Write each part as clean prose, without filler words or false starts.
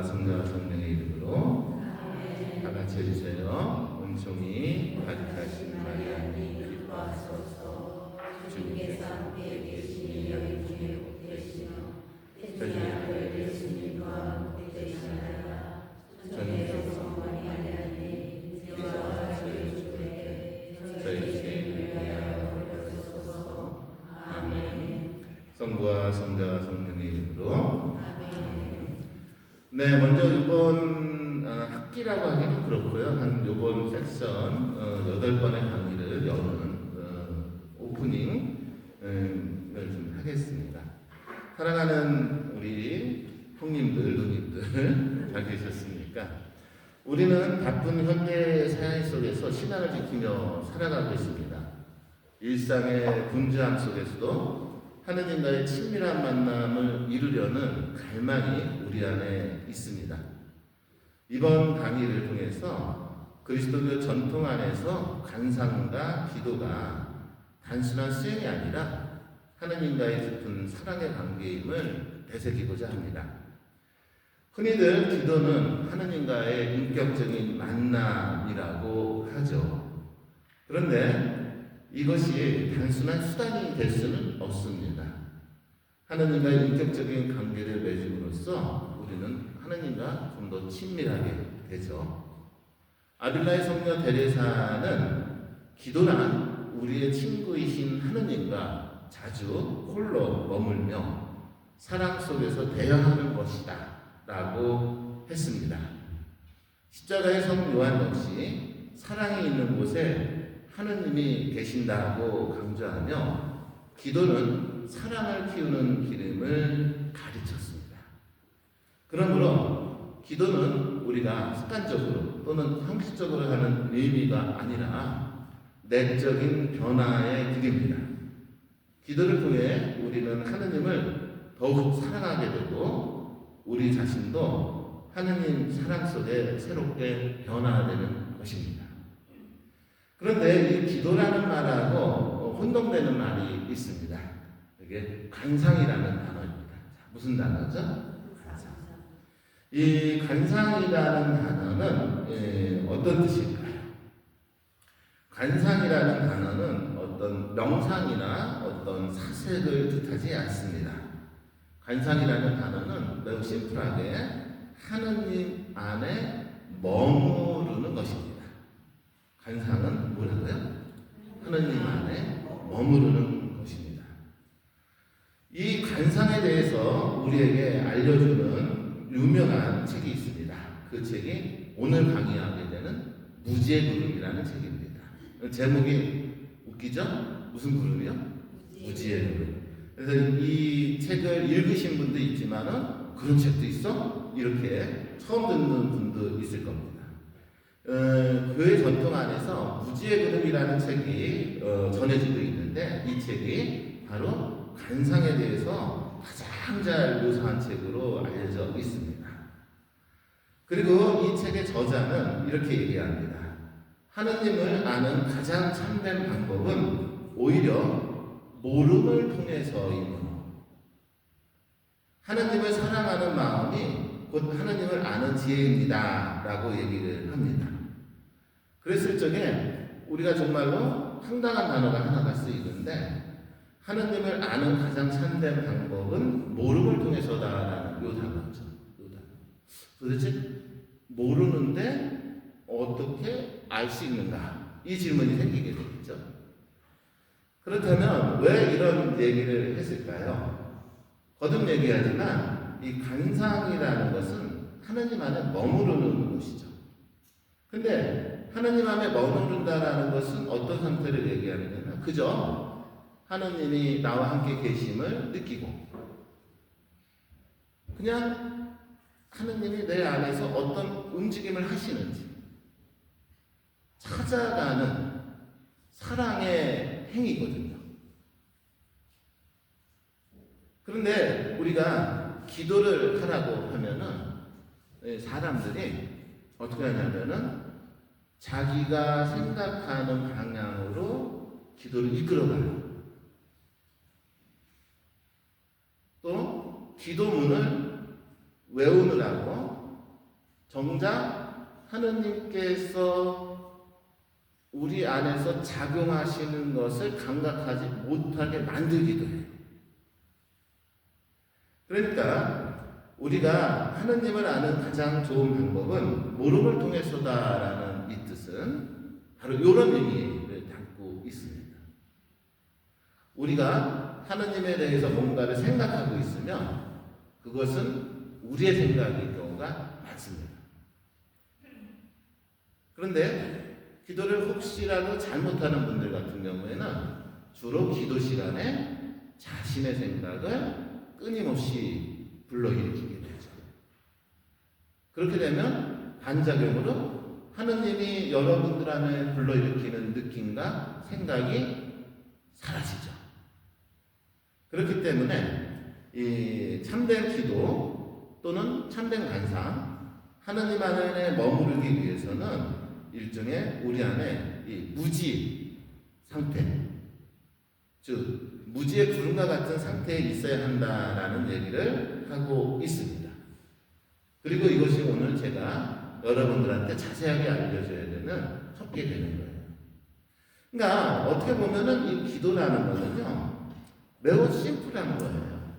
성자와 성령의 이름으로 다 같이 해주세요. 은총이 가득하신 마리아님 기뻐하소서. 주님께서 함께 계시니 여인 중에 복 되시며 태중의 아들 예수님과 복 되시나이다. 전에서 마리아님 저와 저희 주에게 저희 죄를 위하여 올려주소서. 아멘. 성부와 성자와 성령의 이름으로. 네, 먼저 이번 학기라고 하기는 그렇고요. 한 이번 섹션 8번의 강의를 여는 오프닝을 좀 하겠습니다. 사랑하는 우리 형님들, 누님들 잘 계셨습니까? 우리는 바쁜 현대 사회 속에서 신앙을 지키며 살아가고 있습니다. 일상의 분주함 속에서도 하느님과의 친밀한 만남을 이루려는 갈망이 우리 안에 있습니다. 이번 강의를 통해서 그리스도교 전통 안에서 간상과 기도가 단순한 수행이 아니라 하느님과의 깊은 사랑의 관계임을 되새기고자 합니다. 흔히들 기도는 하느님과의 인격적인 만남이라고 하죠. 그런데 이것이 단순한 수단이 될 수는 없습니다. 하느님과의 인격적인 관계를 맺음으로써 우리는 하느님과 좀 더 친밀하게 되죠. 아빌라의 성녀 데레사는 기도란 우리의 친구이신 하느님과 자주 홀로 머물며 사랑 속에서 대화하는 것이다 라고 했습니다. 십자가의 성 요한 역시 사랑이 있는 곳에 하느님이 계신다고 강조하며 기도는 사랑을 키우는 기름을 가르쳤습니다. 그러므로 기도는 우리가 습관적으로 또는 형식적으로 하는 의미가 아니라 내적인 변화의 길입니다. 기도를 통해 우리는 하느님을 더욱 사랑하게 되고 우리 자신도 하느님 사랑 속에 새롭게 변화되는 것입니다. 그런데 이 기도라는 말하고 혼동되는 말이 있습니다. 이게 관상이라는 단어입니다. 무슨 단어죠? 이 관상이라는 단어는 어떤 뜻일까요? 관상이라는 단어는 어떤 명상이나 어떤 사색을 뜻하지 않습니다. 관상이라는 단어는 매우 심플하게 하느님 안에 머무르는 것입니다. 관상은 뭐라고요? 하느님 안에 머무르는 것입니다. 이 관상에 대해서 우리에게 알려주는 유명한 책이 있습니다. 그 책이 오늘 강의하게 되는 무지의 구름이라는 책입니다. 제목이 웃기죠? 무슨 구름이요? 무지의 구름. 그래서 이 책을 읽으신 분도 있지만은 그런 책도 있어? 이렇게 처음 듣는 분도 있을 겁니다. 교회 전통 안에서 무지의 구름이라는 책이 전해지고 있는데 이 책이 바로 관상에 대해서 가장 잘 묘사한 책으로 알려져 있습니다. 그리고 이 책의 저자는 이렇게 얘기합니다. 하느님을 아는 가장 참된 방법은 오히려 모름을 통해서이므로 하느님을 사랑하는 마음이 곧 하느님을 아는 지혜입니다 라고 얘기를 합니다. 그랬을 적에 우리가 정말로 황당한 단어가 하나가 쓰이는데 하느님을 아는 가장 참된 방법은 모름을 통해서다라는 요 단어죠. 요 단어. 도대체 모르는데 어떻게 알 수 있는가? 이 질문이 생기게 되겠죠. 그렇다면 왜 이런 얘기를 했을까요? 거듭 얘기하지만 이 관상이라는 것은 하느님 안에 머무르는 곳이죠. 근데 하느님 안에 머무른다라는 것은 어떤 상태를 얘기하느냐면 그저 하느님이 나와 함께 계심을 느끼고 그냥 하느님이 내 안에서 어떤 움직임을 하시는지 찾아가는 사랑의 행위거든요. 그런데 우리가 기도를 하라고 하면은 사람들이 어떻게 하냐면은 자기가 생각하는 방향으로 기도를 이끌어가요. 또 기도문을 외우느라고 정작 하느님께서 우리 안에서 작용하시는 것을 감각하지 못하게 만들기도 해요. 그러니까 우리가 하느님을 아는 가장 좋은 방법은 모름을 통해서다라는 이 뜻은 바로 이런 의미를 담고 있습니다. 우리가 하느님에 대해서 뭔가를 생각하고 있으면 그것은 우리의 생각일 경우가 많습니다. 그런데 기도를 혹시라도 잘못하는 분들 같은 경우에는 주로 기도 시간에 자신의 생각을 끊임없이 불러일으키게 되죠. 그렇게 되면 반작용으로 하느님이 여러분들 안에 불러일으키는 느낌과 생각이 사라지죠. 그렇기 때문에 이 참된 기도 또는 참된 간상, 하느님 안에 머무르기 위해서는 일종의 우리 안에 이 무지 상태, 즉 무지의 구름과 같은 상태에 있어야 한다라는 얘기를 하고 있습니다. 그리고 이것이 오늘 제가 여러분들한테 자세하게 알려줘야 되는 첫 개되는 거예요. 그러니까 어떻게 보면은 이 기도라는 거는요 매우 심플한 거예요.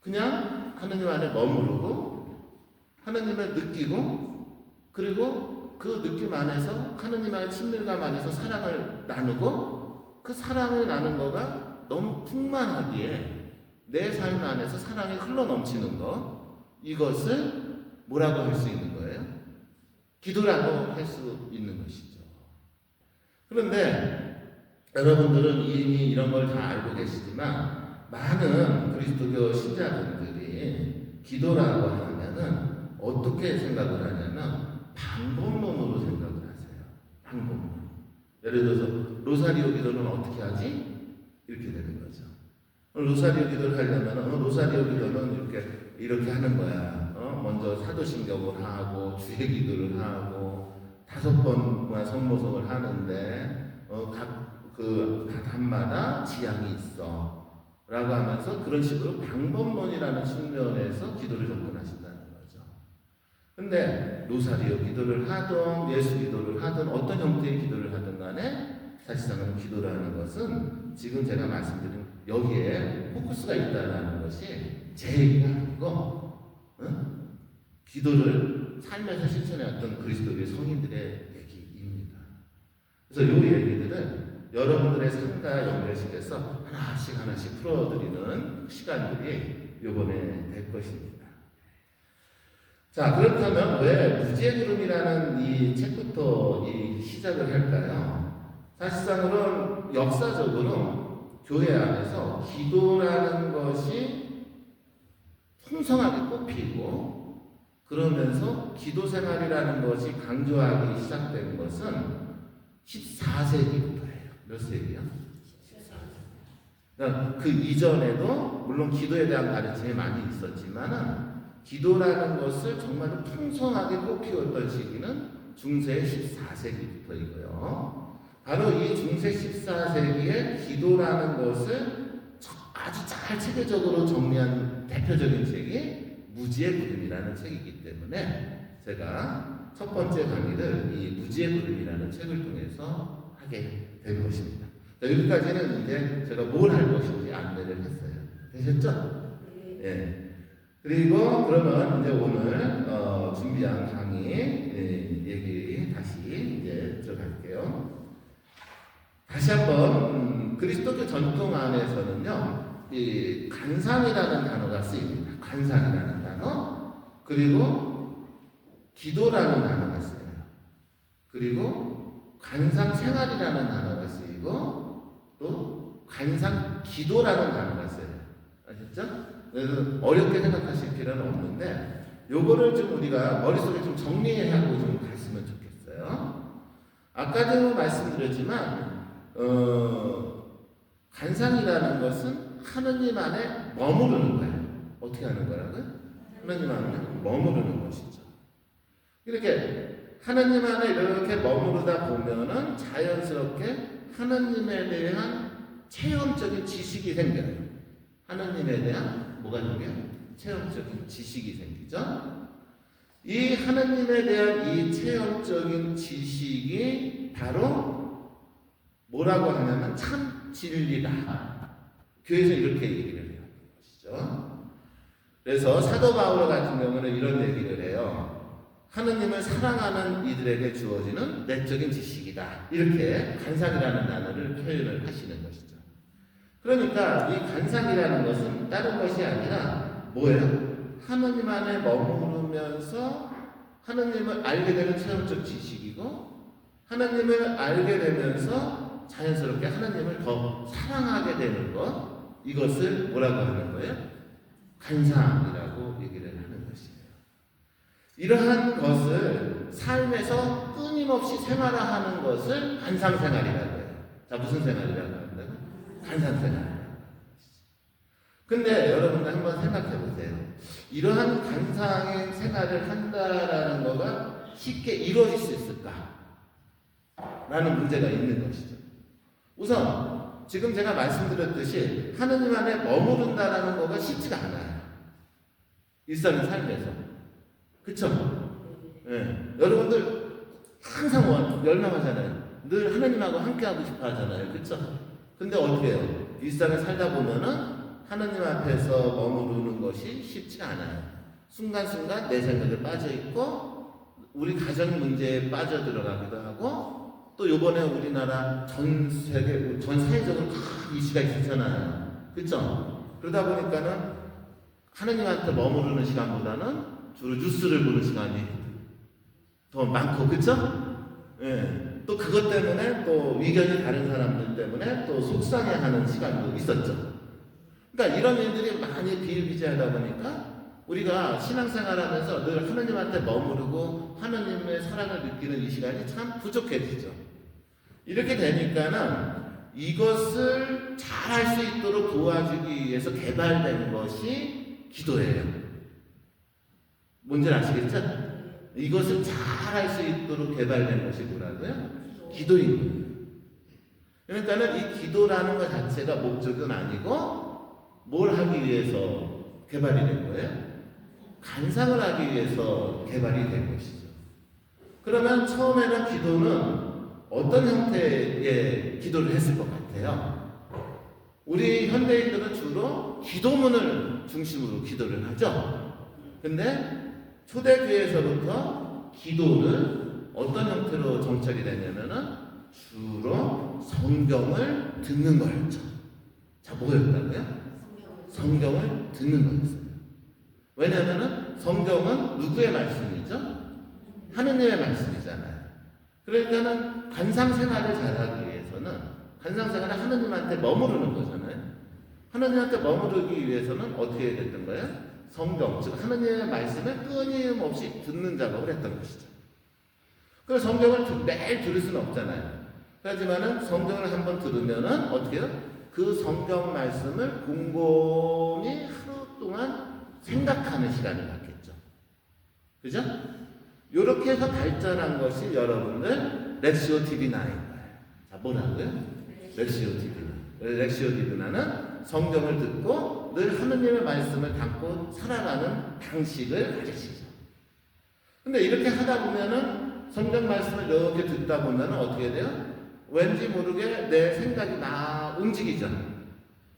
그냥 하느님 안에 머무르고 하느님을 느끼고 그리고 그 느낌 안에서 하느님 안의 친밀감 안에서 사랑을 나누고 그 사랑을 나눈 거가 너무 풍만하기에 내 삶 안에서 사랑이 흘러넘치는 것, 이것을 뭐라고 할 수 있는 거예요? 기도라고 할 수 있는 것이죠. 그런데 여러분들은 이미 이런 걸 다 알고 계시지만 많은 그리스도교 신자분들이 기도라고 하면은 어떻게 생각을 하냐면 방법론으로 생각을 하세요. 방법론. 예를 들어서 로사리오 기도는 어떻게 하지? 이렇게 되는 거죠. 로사리오 기도를 하려면 로사리오 기도는 이렇게 하는 거야. 먼저 사도신경을 하고 주의 기도를 하고 5번 성모성을 하는데 각 단마다 지향이 있어 라고 하면서 그런 식으로 방법론이라는 측면에서 기도를 접근하신다는 거죠. 근데 로사리오 기도를 하든 예수 기도를 하든 어떤 형태의 기도를 하든 간에 사실상은 기도라는 것은 지금 제가 말씀드린 여기에 포커스가 있다는 것이 제 얘기가 아니고 기도를 삶에서 실천해왔던 그리스도의 성인들의 얘기입니다. 그래서 이 얘기들은 여러분들의 삶과 연결시켜서 하나씩 풀어드리는 시간들이 이번에 될 것입니다. 자, 그렇다면 왜 무지의 구름이라는 이 책부터 이 시작을 할까요? 사실상으로는 역사적으로 교회 안에서 기도라는 것이 풍성하게 꼽히고 그러면서 기도 생활이라는 것이 강조하기 시작된 것은 14세기부터예요. 몇 세기요? 14세기. 그러니까 그 이전에도 물론 기도에 대한 가르침이 많이 있었지만은 기도라는 것을 정말로 풍성하게 꼽히었던 시기는 중세 14세기부터이고요. 바로 이 중세 14세기에 기도라는 것을 아주 잘 체계적으로 정리한 대표적인 책이 무지의 구름이라는 책이기 때문에 제가 첫 번째 강의를 이 무지의 구름이라는 책을 통해서 하게 된 것입니다. 자, 여기까지는 이제 제가 뭘 할 것인지 안내를 했어요. 되셨죠? 네. 그리고 그러면 이제 오늘 준비한 강의 얘기 다시 이제 들어갈게요. 다시 한번 그리스도교 전통 안에서는요, 이 간상이라는 단어가 쓰입니다. 간상이라는 단어, 그리고 기도라는 단어가 쓰여요. 그리고 간상 생활이라는 단어가 쓰이고 또 간상 기도라는 단어가 쓰여요. 아셨죠? 그래서 어렵게 생각하실 필요는 없는데 요거를 좀 우리가 머릿속에 좀 정리하고 좀 갔으면 좋겠어요. 아까도 말씀드렸지만 간상이라는 것은 하느님 안에 머무르는 거예요. 어떻게 하는 거라고요? 하느님 안에 머무르는 것이죠. 이렇게 하느님 안에 이렇게 머무르다 보면은 자연스럽게 하느님에 대한 체험적인 지식이 생겨요. 하느님에 대한 뭐가 생겨요? 체험적인 지식이 생기죠. 이 하나님에 대한 이 체험적인 지식이 바로 뭐라고 하냐면 참 진리다. 교회에서 이렇게 얘기를 해요. 것이죠. 그래서 사도 바울 같은 경우는 이런 얘기를 해요. 하느님을 사랑하는 이들에게 주어지는 내적인 지식이다. 이렇게 간상이라는 단어를 표현을 하시는 것이죠. 그러니까 이 간상이라는 것은 다른 것이 아니라 뭐예요? 하느님 안에 머무르면서 하느님을 알게 되는 체험적 지식이고, 하느님을 알게 되면서 자연스럽게 하느님을 더 사랑하게 되는 것, 이것을 뭐라고 하는 거예요? 간상이라고 얘기를 하는 것이에요. 이러한 것을 삶에서 끊임없이 생활화하는 것을 간상생활이라고 해요. 자, 무슨 생활이라고 한다고? 간상생활. 근데 여러분들 한번 생각해 보세요. 이러한 간상의 생활을 한다라는 거가 쉽게 이루어질 수 있을까? 라는 문제가 있는 것이죠. 우선 지금 제가 말씀드렸듯이 하느님 안에 머무른다라는 거가 쉽지가 않아요. 일상의 삶에서. 그쵸? 네. 여러분들 항상 열망하잖아요. 늘 하느님하고 함께하고 싶어 하잖아요. 그쵸? 근데 어떻게 해요? 일상을 살다 보면은 하느님 앞에서 머무르는 것이 쉽지 않아요. 순간순간 내 생각에 빠져있고, 우리 가정 문제에 빠져들어가기도 하고, 또 요번에 우리나라 전 사회적으로 큰 이슈가 있었잖아요. 그쵸? 그러다 보니까는 하느님한테 머무르는 시간보다는 주로 뉴스를 보는 시간이 더 많고, 그쵸? 예. 또 그것 때문에 또 의견이 다른 사람들 때문에 또 속상해하는 시간도 있었죠. 그러니까 이런 일들이 많이 비일비재하다 보니까 우리가 신앙생활하면서 늘 하느님한테 머무르고 하느님의 사랑을 느끼는 이 시간이 참 부족해지죠. 이렇게 되니까는 이것을 잘 할 수 있도록 도와주기 위해서 개발된 것이 기도예요. 뭔지 아시겠죠? 이것을 잘 할 수 있도록 개발된 것이 뭐라고요? 기도인 거예요. 그러니까는 이 기도라는 것 자체가 목적은 아니고 뭘 하기 위해서 개발이 된 거예요? 간상을 하기 위해서 개발이 된 것이죠. 그러면 처음에는 기도는 어떤 형태의 기도를 했을 것 같아요? 우리 현대인들은 주로 기도문을 중심으로 기도를 하죠. 근데 초대교회에서부터 기도는 어떤 형태로 정착이 되냐면은 주로 성경을 듣는 거였죠. 자, 뭐였다고요? 성경을 듣는 거였어요. 왜냐하면 성경은 누구의 말씀이죠? 하느님의 말씀이잖아요. 그러니까는 간상생활을 잘하기 위해서는 간상생활은 하느님한테 머무르는 거잖아요. 하느님한테 머무르기 위해서는 어떻게 해야 됐던 거예요? 성경, 즉 하느님의 말씀을 끊임없이 듣는 작업을 했던 것이죠. 그래서 성경을 매일 들을 수는 없잖아요. 하지만은 성경을 한번 들으면은 어떻게 해요? 그 성경 말씀을 곰곰이 하루 동안 생각하는 시간을 갖겠죠. 그죠? 이렇게 해서 발전한 것이 여러분들 렉시오 디비나인 거예요. 자, 뭐라고요? 렉시오 디비나. 렉시오 디비나는 성경을 듣고 늘 하느님의 말씀을 담고 살아가는 방식을 가르치죠. 근데 이렇게 하다 보면은 성경 말씀을 이렇게 듣다 보면은 어떻게 돼요? 왠지 모르게 내 생각이 막 움직이죠.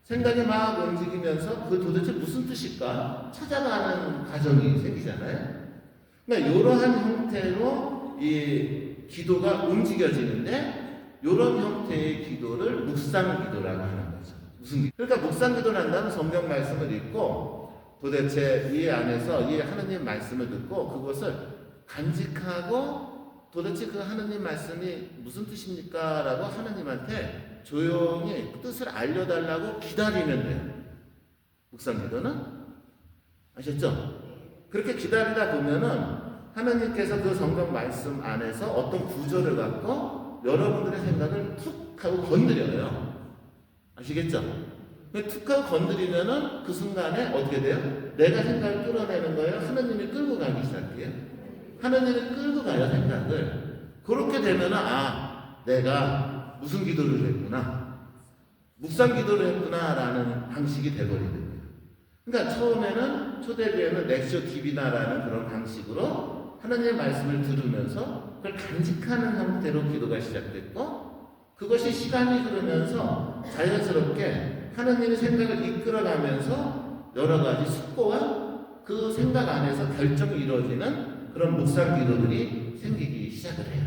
생각이 막 움직이면서 그 도대체 무슨 뜻일까 찾아가는 과정이 생기잖아요. 그러니까 이러한 형태로 이 기도가 움직여지는데, 이런 형태의 기도를 묵상 기도라고 하는 거죠. 무슨 기도? 그러니까 묵상 기도를 한다면 성경 말씀을 읽고 도대체 이 안에서 이 하느님 말씀을 듣고 그것을 간직하고 도대체 그 하느님 말씀이 무슨 뜻입니까? 라고 하느님한테 조용히 뜻을 알려달라고 기다리면 돼요. 묵상 기도는? 아셨죠? 그렇게 기다리다 보면은 하느님께서 그 성경 말씀 안에서 어떤 구조를 갖고 여러분들의 생각을 툭 하고 건드려요. 아시겠죠? 툭 하고 건드리면은 그 순간에 어떻게 돼요? 내가 생각을 끌어내는 거예요? 하느님이 끌고 가기 시작해요? 하느님이 끌고 가요, 생각을. 그렇게 되면은, 아, 내가 무슨 기도를 했구나. 묵상 기도를 했구나, 라는 방식이 돼버리는 거예요. 그러니까 처음에는 초대교회는 렉시오 디비나라는 그런 방식으로 하나님의 말씀을 들으면서 그걸 간직하는 형태로 기도가 시작됐고, 그것이 시간이 흐르면서 자연스럽게 하나님의 생각을 이끌어가면서 여러 가지 숙고와 그 생각 안에서 결정이 이루어지는 그런 묵상 기도들이 생기기 시작을 해요.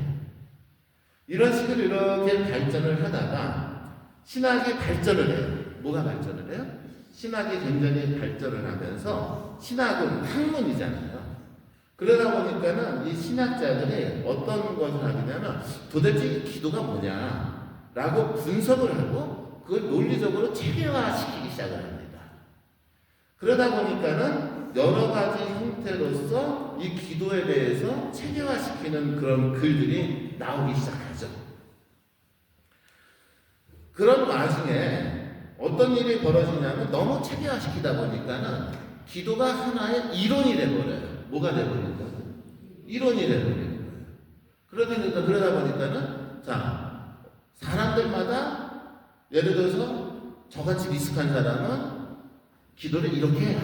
이런 식으로 이렇게 발전을 하다가 신학이 발전을 해요. 뭐가 발전을 해요? 신학이 굉장히 발전을 하면서, 신학은 학문이잖아요. 그러다 보니까는 이 신학자들이 어떤 것을 하냐면 도대체 이 기도가 뭐냐라고 분석을 하고 그걸 논리적으로 체계화시키기 시작을 합니다. 그러다 보니까는 여러 가지 형태로서 이 기도에 대해서 체계화시키는 그런 글들이 나오기 시작하죠. 그런 와중에 어떤 일이 벌어지냐면 너무 체계화시키다 보니까는 기도가 하나의 이론이 돼버려요. 뭐가 돼버리는 거예요? 이론이 돼버리는 거예요. 그러다 보니까는 자, 사람들마다 예를 들어서 저같이 미숙한 사람은 기도를 이렇게 해라.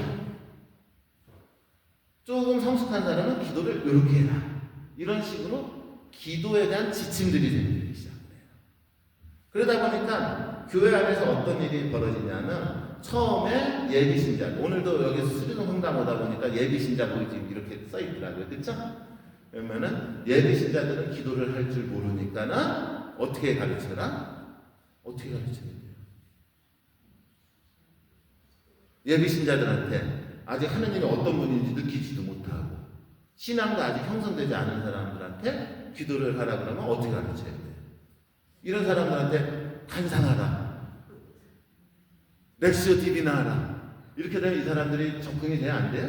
조금 성숙한 사람은 기도를 이렇게 해라. 이런 식으로 기도에 대한 지침들이 생기기 시작해요. 그러다 보니까 교회 안에서 어떤 일이 벌어지냐면 처음에 예비신자, 오늘도 여기서 수리동 성당 오다 보니까 예비신자 모임 이렇게 써있더라고요. 그쵸? 그러면은 예비신자들은 기도를 할 줄 모르니까는 어떻게 가르쳐라? 어떻게 가르쳐야 돼요? 예비신자들한테 아직 하느님이 어떤 분인지 느끼지도 못하고 신앙도 아직 형성되지 않은 사람들한테 기도를 하라 그러면 어떻게 가르쳐야 돼요? 이런 사람들한테 간상하라, 렉시오 디비나 하라, 이렇게 되면 이 사람들이 접근이 돼야 안 돼요?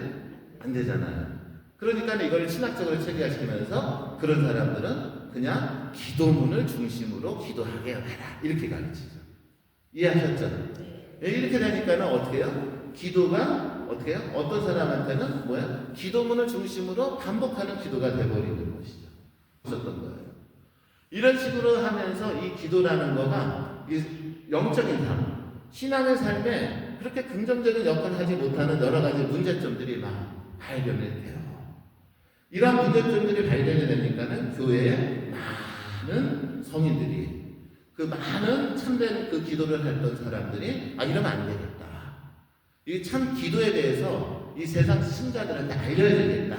안 되잖아요. 그러니까 이걸 신학적으로 체계화시키면서 그런 사람들은 그냥 기도문을 중심으로 기도하게 해라, 이렇게 가르치죠. 이해하셨죠? 이렇게 되니까는 어떻게 해요? 기도가 어떻게 해요? 어떤 사람한테는 뭐야? 기도문을 중심으로 반복하는 기도가 되어버리는 것이죠. 없었던 거예요. 이런 식으로 하면서 이 기도라는 거가 이 영적인 삶, 신앙의 삶에 그렇게 긍정적인 역할을 하지 못하는 여러 가지 문제점들이 막 발견이 돼요. 이러한 문제점들이 발견이 되니까는 교회에 많은 성인들이, 그 많은 참된 그 기도를 했던 사람들이 이러면 안 되겠다. 이 참 기도에 대해서 이 세상 신자들한테 알려야 되겠다.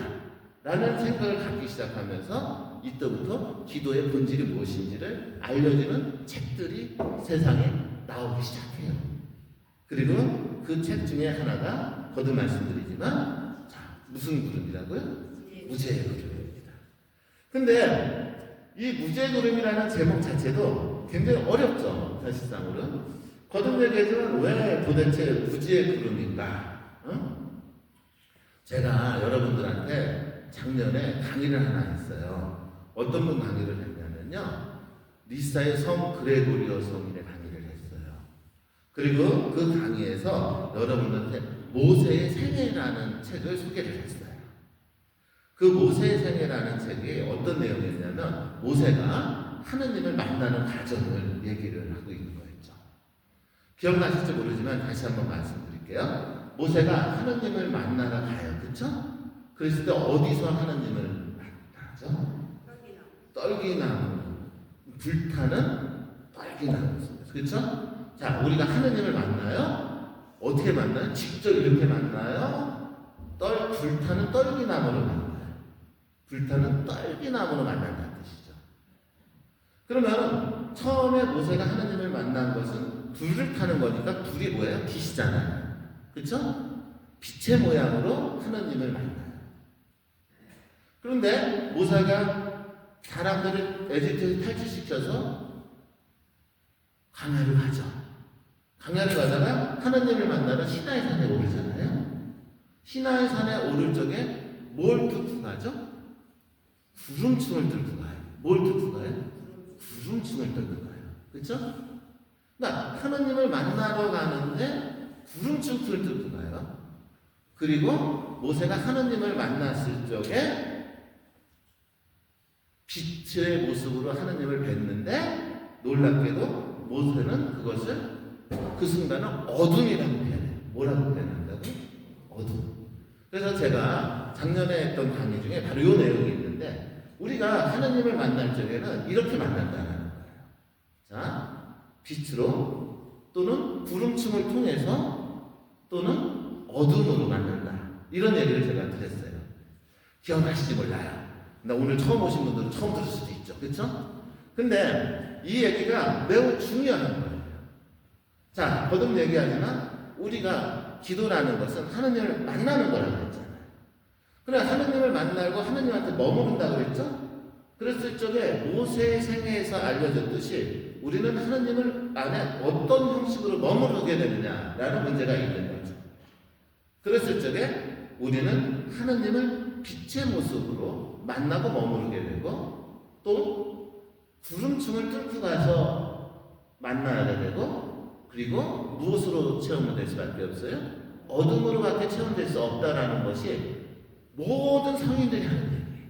라는 생각을 갖기 시작하면서 이때부터 기도의 본질이 무엇인지를 알려주는 책들이 세상에 나오기 시작해요. 그리고 그 책 중에 하나가 거듭 말씀드리지만, 자, 무슨 그룹이라고요? 무죄의 그룹입니다. 근데 이 무죄의 그룹이라는 제목 자체도 굉장히 어렵죠. 사실상으로. 거듭 얘기지만 왜 도대체 무죄의 그룹인가? 제가 여러분들한테 작년에 강의를 하나 했어요. 어떤 분 강의를 했냐면요, 리사의 성 그레고리오 성인의 강의를 했어요. 그리고 그 강의에서 여러분들한테 모세의 생애라는 책을 소개를 했어요. 그 모세의 생애라는 책이 어떤 내용이었냐면 모세가 하느님을 만나는 과정을 얘기를 하고 있는 거였죠. 기억나실지 모르지만 다시 한번 말씀드릴게요. 모세가 하느님을 만나러 가요. 그쵸? 그랬을 때 어디서 하느님을 만나죠? 떨기나무. 불타는 떨기나무. 그쵸? 자, 우리가 하느님을 만나요? 어떻게 만나요? 직접 이렇게 만나요? 불타는 떨기나무를 만나요. 불타는 떨기나무로 만난다는 뜻이죠. 그러면 처음에 모세가 하느님을 만난 것은 불을 타는 거니까 불이 뭐예요? 빛이잖아요. 그렇죠? 빛의 모양으로 하느님을 만나요. 그런데 모세가 사람들을 에집트에서 탈출시켜서 광야를 가죠. 광야를 가다가 하느님을 만나러 시나이 산에 오르잖아요. 시나이 산에 오를 적에 뭘 뚫고 가죠? 구름충을 뚫고 가요. 뭘 뚫고 가요? 구름충을 뚫고 가요. 그렇죠? 그러니까 하느님을 만나러 가는데 구름충을 뚫고 가요. 그리고 모세가 하느님을 만났을 적에 빛의 모습으로 하느님을 뵀는데 놀랍게도 모세는 그것을 그 순간을 어둠이라고 표현해요. 뭐라고 표현한다고? 어둠. 그래서 제가 작년에 했던 강의 중에 바로 이 내용이 있는데, 우리가 하느님을 만날 적에는 이렇게 만난다는 거예요. 자, 빛으로 또는 구름층을 통해서 또는 어둠으로 만난다. 이런 얘기를 제가 드렸어요. 기억나실지 몰라요. 나 오늘 처음 오신 분들은 처음 들을 수도 있죠. 그렇죠? 근데 이 얘기가 매우 중요한 거예요. 자, 거듭 얘기하지만 우리가 기도라는 것은 하느님을 만나는 거라고 했잖아요. 그래, 하느님을 만나고 하느님한테 머무른다고 그랬죠? 그랬을 적에 모세의 생애에서 알려졌듯이 우리는 하느님을 안에 어떤 형식으로 머무르게 되느냐라는 문제가 있는 거죠. 그랬을 적에 우리는 하느님을 빛의 모습으로 만나고 머무르게 되고, 또 구름층을 뚫고 가서 만나야 되고, 그리고 무엇으로 체험될 수밖에 없어요? 어둠으로밖에 체험될 수 없다라는 것이 모든 성인들이 하는 얘기예요.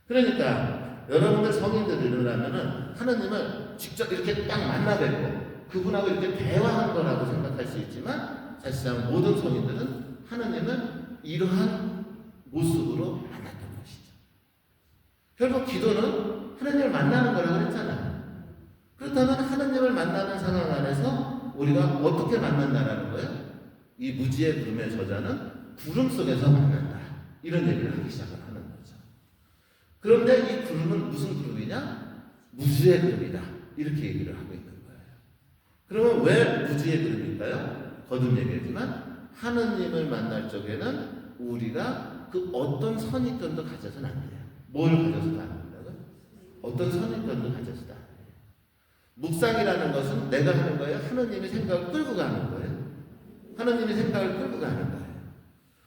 그러니까 여러분들 성인들이라면은 하느님을 직접 이렇게 딱 만나뵙고 그분하고 이렇게 대화한 거라고 생각할 수 있지만, 사실상 모든 성인들은 하느님을 이러한 모습으로 만났던 것이죠. 결국 기도는 하느님을 만나는 거라고 했잖아요. 그렇다면 하느님을 만나는 상황 안에서 우리가 어떻게 만난다라는 거예요? 이 무지의 구름의 저자는 구름 속에서 만난다. 이런 얘기를 하기 시작을 하는 거죠. 그런데 이 구름은 무슨 구름이냐? 무지의 구름이다. 이렇게 얘기를 하고 있는 거예요. 그러면 왜 무지의 구름일까요? 거듭 얘기했지만 하느님을 만날 적에는 우리가 그 어떤 선입견도 가져서는 안 돼요. 뭘 가져서도 안 된다고요? 어떤 선입견도 가져서도 안 돼요. 묵상이라는 것은 내가 하는 거예요? 하느님의 생각을 끌고 가는 거예요? 하느님의 생각을 끌고 가는 거예요.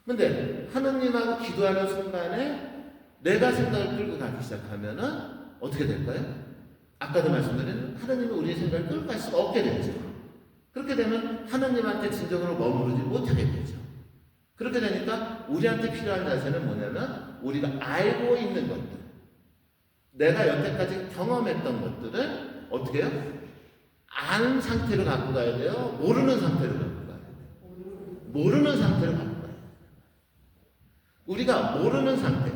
근데 하느님하고 기도하는 순간에 내가 생각을 끌고 가기 시작하면은 어떻게 될까요? 아까도 말씀드린 하느님은 우리의 생각을 끌고 갈 수가 없게 되죠. 그렇게 되면 하느님한테 진정으로 머무르지 못하게 되죠. 그렇게 되니까 우리한테 필요한 자세는 뭐냐면 우리가 알고 있는 것들, 내가 여태까지 경험했던 것들을 어떻게 해요? 아는 상태로 갖고 가야 돼요? 모르는 상태로 갖고 가야 돼요? 모르는 상태로 갖고 가야 돼요. 우리가 모르는 상태,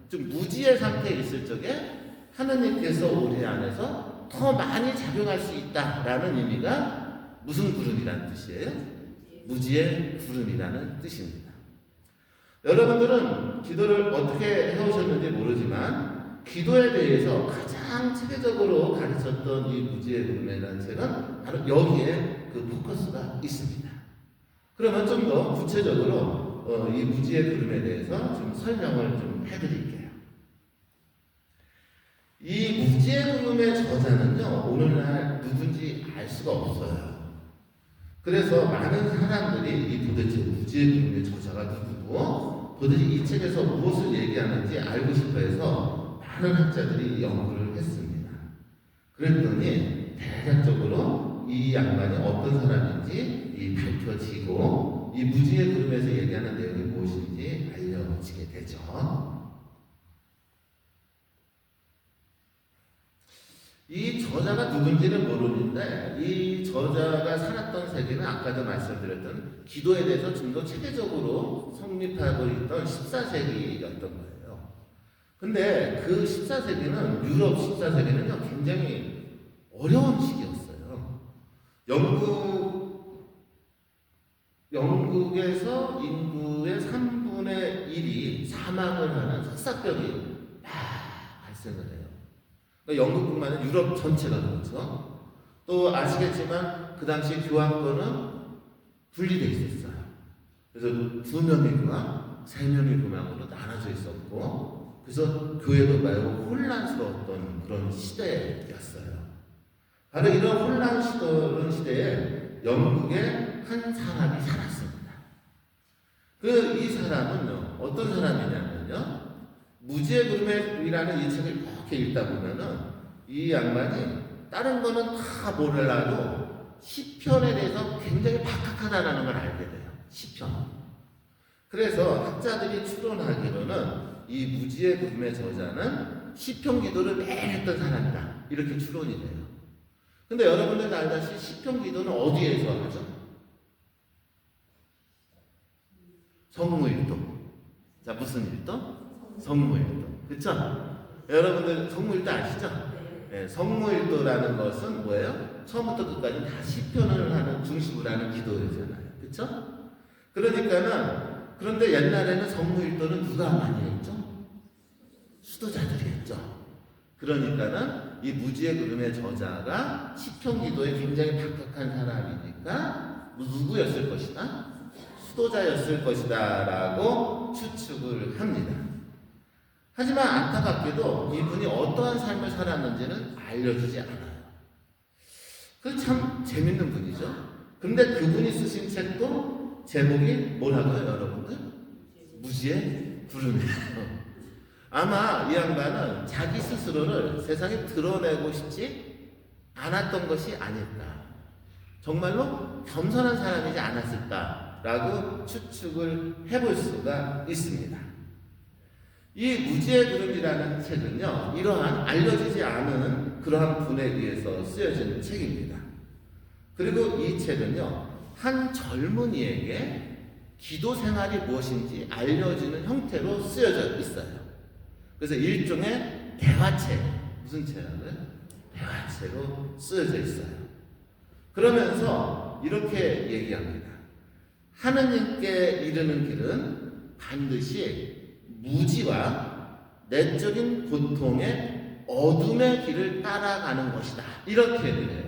즉 무지의 상태에 있을 적에 하느님께서 우리 안에서 더 많이 작용할 수 있다라는 의미가 무슨 구름이라는 뜻이에요? 무지의 구름이라는 뜻입니다. 여러분들은 기도를 어떻게 해오셨는지 모르지만 기도에 대해서 가장 체계적으로 가르쳤던 이 무지의 구름이라는 책은 바로 여기에 그 포커스가 있습니다. 그러면 좀 더 구체적으로 이 무지의 구름에 대해서 좀 설명을 좀 해드릴게요. 이 무지의 구름의 저자는요, 오늘날 누군지 알 수가 없어요. 그래서 많은 사람들이 이 도대체 무지의 구름의 저자가 누구고, 도대체 이 책에서 무엇을 얘기하는지 알고 싶어 해서 많은 학자들이 연구를 했습니다. 그랬더니 대략적으로 이 양반이 어떤 사람인지 밝혀지고, 이 무지의 구름에서 얘기하는 내용이 무엇인지 알려지게 되죠. 이 저자가 누군지는 모르는데 이 저자가 살았던 세계는 아까도 말씀드렸던 기도에 대해서 좀 더 체계적으로 성립하고 있던 14세기였던 거예요. 근데 그 14세기는 유럽 14세기는요 굉장히 어려운 시기였어요. 영국에서 인구의 3분의 1이 사망을 하는 석사병이 발생을 해요. 영국뿐만 아니라 유럽 전체가 그렇죠. 또 아시겠지만 그 당시 교황권은 분리되어 있었어요. 그래서 2명의 교황, 3명의 교황으로 나눠져 있었고, 그래서 교회도 매우 혼란스러웠던 그런 시대였어요. 바로 이런 혼란스러운 시대에 영국에 한 사람이 살았습니다. 이 사람은요, 어떤 사람이냐면요, 무지의 구름이라는 이 책을 이렇게 읽다 보면은 이 양반이 다른 거는 다 몰라도 시편에 대해서 굉장히 박학하다라는 걸 알게 돼요. 시편. 그래서 학자들이 추론하기로는 이 무지의 구름의 저자는 시편 기도를 매일 했던 사람이다. 이렇게 추론이 돼요. 근데 여러분들 알다시피 시편 기도는 어디에서 하죠? 성무일도. 자, 무슨 일도? 성무일도. 그쵸? 여러분들 성무일도 아시죠? 네, 성무일도라는 것은 뭐예요? 처음부터 끝까지 다 시편을 하는 중심으로 하는 기도잖아요. 그쵸? 그런데 옛날에는 성무일도는 누가 많이 했죠? 수도자들이 했죠. 그러니까는 이 무지의 구름의 저자가 시편 기도에 굉장히 박학한 사람이니까 누구였을 것이다? 수도자였을 것이다 라고 추측을 합니다. 하지만 안타깝게도 이분이 어떠한 삶을 살았는지는 알려주지 않아요. 그 참 재밌는 분이죠. 근데 그분이 쓰신 책도 제목이 뭐라고요, 여러분들? 무지의 구름이에요. 아마 이 양반은 자기 스스로를 세상에 드러내고 싶지 않았던 것이 아닐까. 정말로 겸손한 사람이지 않았을까라고 추측을 해볼 수가 있습니다. 이 무지의 구름이라는 책은요, 이러한 알려지지 않은 그러한 분에 의해서 쓰여진 책입니다. 그리고 이 책은요, 한 젊은이에게 기도 생활이 무엇인지 알려지는 형태로 쓰여져 있어요. 그래서 일종의 대화책, 무슨 책이라고요? 대화책으로 쓰여져 있어요. 그러면서 이렇게 얘기합니다. 하느님께 이르는 길은 반드시 무지와 내적인 고통의 어둠의 길을 따라가는 것이다. 이렇게 얘기해요.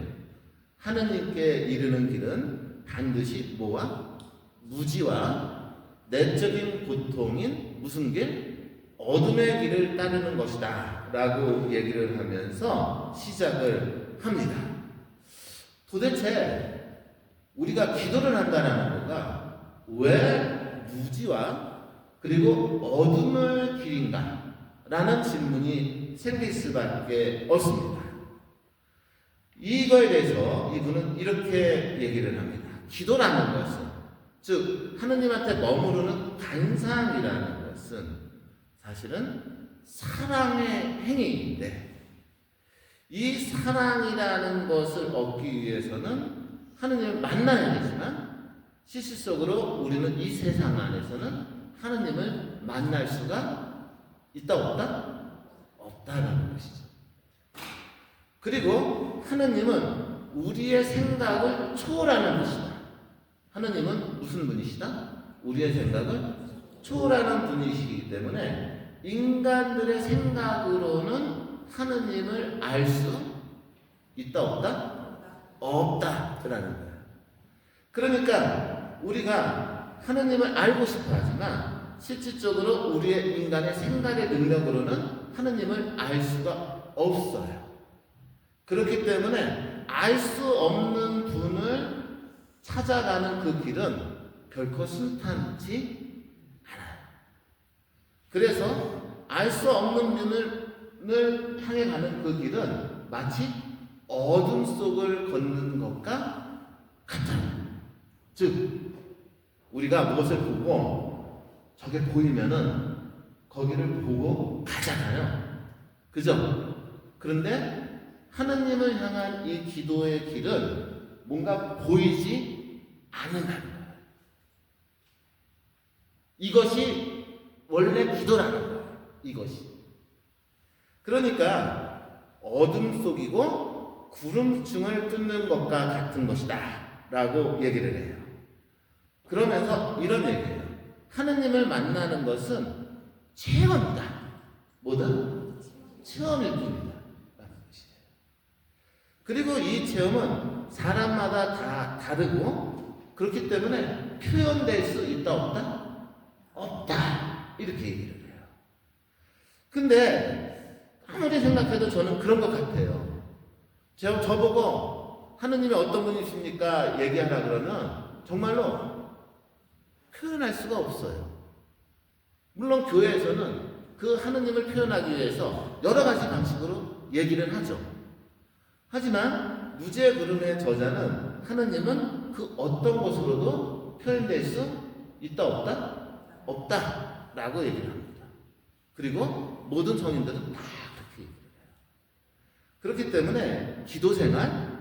하느님께 이르는 길은 반드시 뭐와? 무지와 내적인 고통인 무슨 길? 어둠의 길을 따르는 것이다 라고 얘기를 하면서 시작을 합니다. 도대체 우리가 기도를 한다는 거가 왜 무지와 그리고 어둠의 길인가? 라는 질문이 생길 수밖에 없습니다. 이거에 대해서 이분은 이렇게 얘기를 합니다. 기도라는 것은, 즉 하느님한테 머무르는 간상이라는 것은 사실은 사랑의 행위인데, 이 사랑이라는 것을 얻기 위해서는 하느님을 만나야 되지만 실질적으로 우리는 이 세상 안에서는 하느님을 만날 수가 있다 없다? 없다라는 것이죠. 그리고 하느님은 우리의 생각을 초월하는 것이다. 하느님은 무슨 분이시다? 우리의 생각을 초월하는 분이시기 때문에 인간들의 생각으로는 하느님을 알 수 있다 없다? 없다라는 거예요. 그러니까 우리가 하느님을 알고 싶어 하지만 실질적으로 우리의 인간의 생각의 능력으로는 하느님을 알 수가 없어요. 그렇기 때문에 알 수 없는 분을 찾아가는 그 길은 결코 순탄치 않아요. 그래서 알 수 없는 분을 향해 가는 그 길은 마치 어둠 속을 걷는 것과 같아요. 즉, 우리가 무엇을 보고 저게 보이면은 거기를 보고 가잖아요. 그죠? 그런데 하느님을 향한 이 기도의 길은 뭔가 보이지 않는다는 거예요. 이것이 원래 기도라는 거예요. 이것이. 그러니까 어둠 속이고 구름층을 뚫는 것과 같은 것이다 라고 얘기를 해요. 그러면서 이런 얘기예요. 하느님을 만나는 것은 체험이다. 뭐다? 체험일 뿐이다 라는 것이에요. 그리고 이 체험은 사람마다 다 다르고 그렇기 때문에 표현될 수 있다 없다? 없다 이렇게 얘기를 해요. 근데 아무리 생각해도 저는 그런 것 같아요. 저보고 하느님이 어떤 분이십니까? 얘기하라 그러면 정말로 표현할 수가 없어요. 물론 교회에서는 그 하느님을 표현하기 위해서 여러 가지 방식으로 얘기를 하죠. 하지만 무지의 구름의 저자는 하느님은 그 어떤 것으로도 표현될 수 있다 없다? 없다 라고 얘기를 합니다. 그리고 모든 성인들은 다 그렇게 얘기를 해요. 그렇기 때문에 기도생활,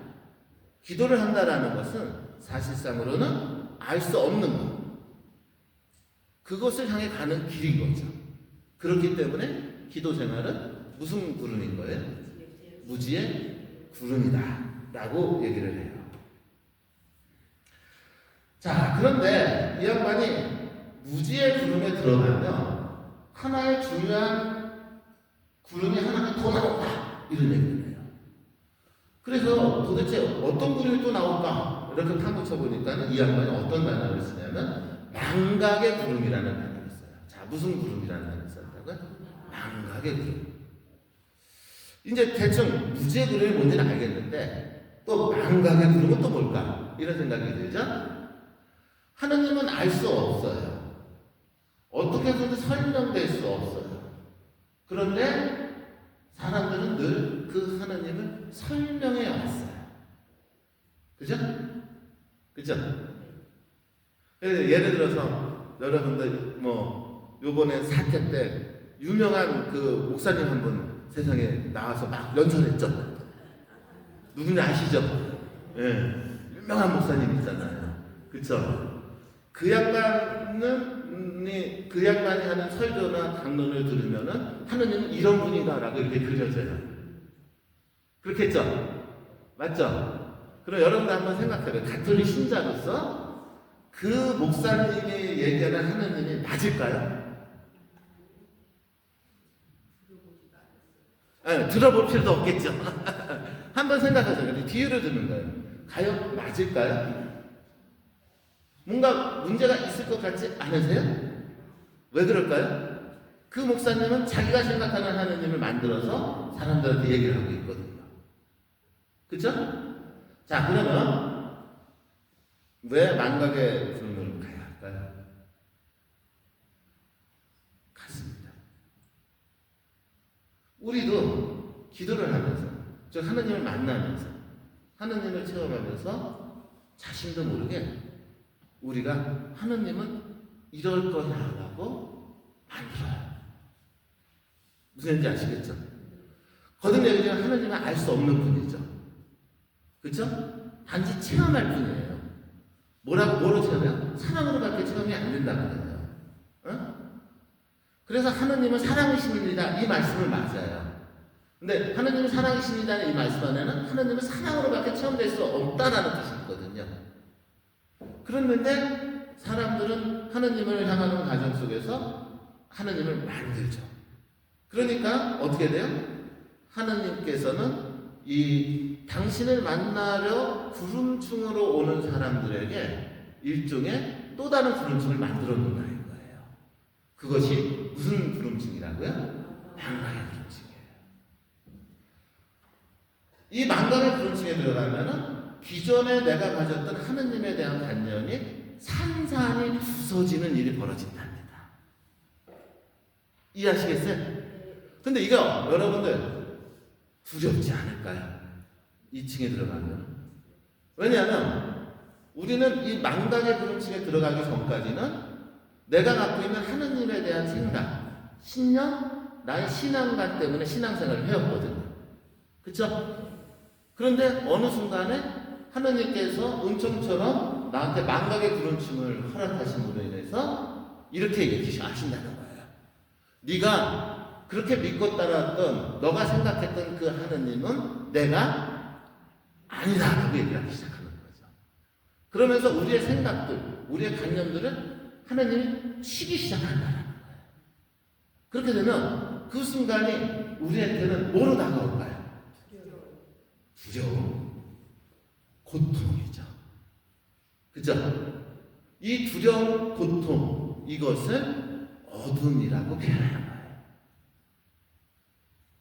기도를 한다라는 것은 사실상으로는 알 수 없는 것. 그것을 향해 가는 길인 거죠. 그렇기 때문에 기도 생활은 무슨 구름인 거예요? 무지의 구름이다 라고 얘기를 해요. 자, 그런데 이 양반이 무지의 구름에 들어가면 하나의 중요한 구름이 하나가 더 나온다 이런 얘기를 해요. 그래서 도대체 어떤 구름이 또 나올까 이렇게 파묻혀 보니까 이 양반이 어떤 단어를 쓰냐면 망각의 구름이라는 단어를 써요. 자, 무슨 구름이라는 단어를 썼다고요? 망각의 구름. 이제 대충 무지의 구름이 뭔지는 알겠는데 또 망각의 구름은 또 뭘까 이런 생각이 들죠. 하느님은 알 수 없어요. 어떻게 해서든 설명될 수 없어요. 그런데 사람들은 늘 그 하느님을 설명해 왔어요. 그죠? 그죠? 예를 들어서 여러분들 요번에 사태 때 유명한 그 목사님 한 분 세상에 나와서 막 연설했죠. 누군지 아시죠? 예, 유명한 목사님 있잖아요. 그쵸? 그 양반이 하는 설교나 강론을 들으면은 하느님은 이런 분이다라고 이렇게 그려져요. 그렇겠죠? 맞죠? 그럼 여러분들 한번 생각해봐요. 가톨릭 신자로서 그 목사님이 얘기하는 하느님이 맞을까요? 아니, 들어볼 필요도 없겠죠. 한번 생각하세요. 뒤를 듣는 거예요. 과연 맞을까요? 뭔가 문제가 있을 것 같지 않으세요? 왜 그럴까요? 그 목사님은 자기가 생각하는 하느님을 만들어서 사람들한테 얘기를 하고 있거든요. 그쵸? 자, 그러면 왜 망각의 구름으로 가야 할까요? 같습니다. 우리도 기도를 하면서, 즉 하느님을 만나면서, 하느님을 체험하면서 자신도 모르게 우리가 하느님은 이럴 거야라고 만들어요. 무슨 얘기인지 아시겠죠? 거듭 얘기는 하느님은 알 수 없는 분이죠. 그렇죠? 단지 체험할 뿐이에요. 뭐로 체험해요? 사랑으로밖에 체험이 안 된다는 거예요. 어? 그래서 하느님은 사랑이십니다. 이 말씀을 맞아요. 근데 하느님은 사랑이십니다는 이 말씀 안에는 하느님은 사랑으로밖에 체험될 수 없다라는 뜻이 있거든요. 그런데 사람들은 하느님을 향하는 과정 속에서 하느님을 만들죠. 그러니까 어떻게 돼요? 하느님께서는 이 당신을 만나려 구름층으로 오는 사람들에게 일종의 또 다른 구름층을 만들어 놓는다는 거예요. 그것이 무슨 구름층이라고요? 망각의 구름층이에요. 이 망각의 구름층에 들어가면은 기존에 내가 가졌던 하느님에 대한 관념이 산산이 부서지는 일이 벌어진답니다. 이해하시겠어요? 근데 이거 여러분들 두렵지 않을까요? 2층에 들어가면. 왜냐하면 우리는 이 망각의 구름층에 들어가기 전까지는 내가 갖고 있는 하느님에 대한 생각, 신념, 나의 신앙관 때문에 신앙생활을 해왔거든요. 그쵸? 그런데 어느 순간에 하느님께서 은총처럼 나한테 망각의 구름층을 허락하심으로 인해서 이렇게 얘기하신다는 거예요. 네가 그렇게 믿고 따랐던, 너가 생각했던 그 하느님은 내가 아니다라고 얘기하기 시작하는 거죠. 그러면서 우리의 생각들, 우리의 관념들을 하느님이 치기 시작한다는 거예요. 그렇게 되면 그 순간이 우리한테는 뭐로 다가올까요? 두려움. 고통이죠. 그죠? 이 두려움, 고통, 이것을 어둠이라고 표현하는 거예요.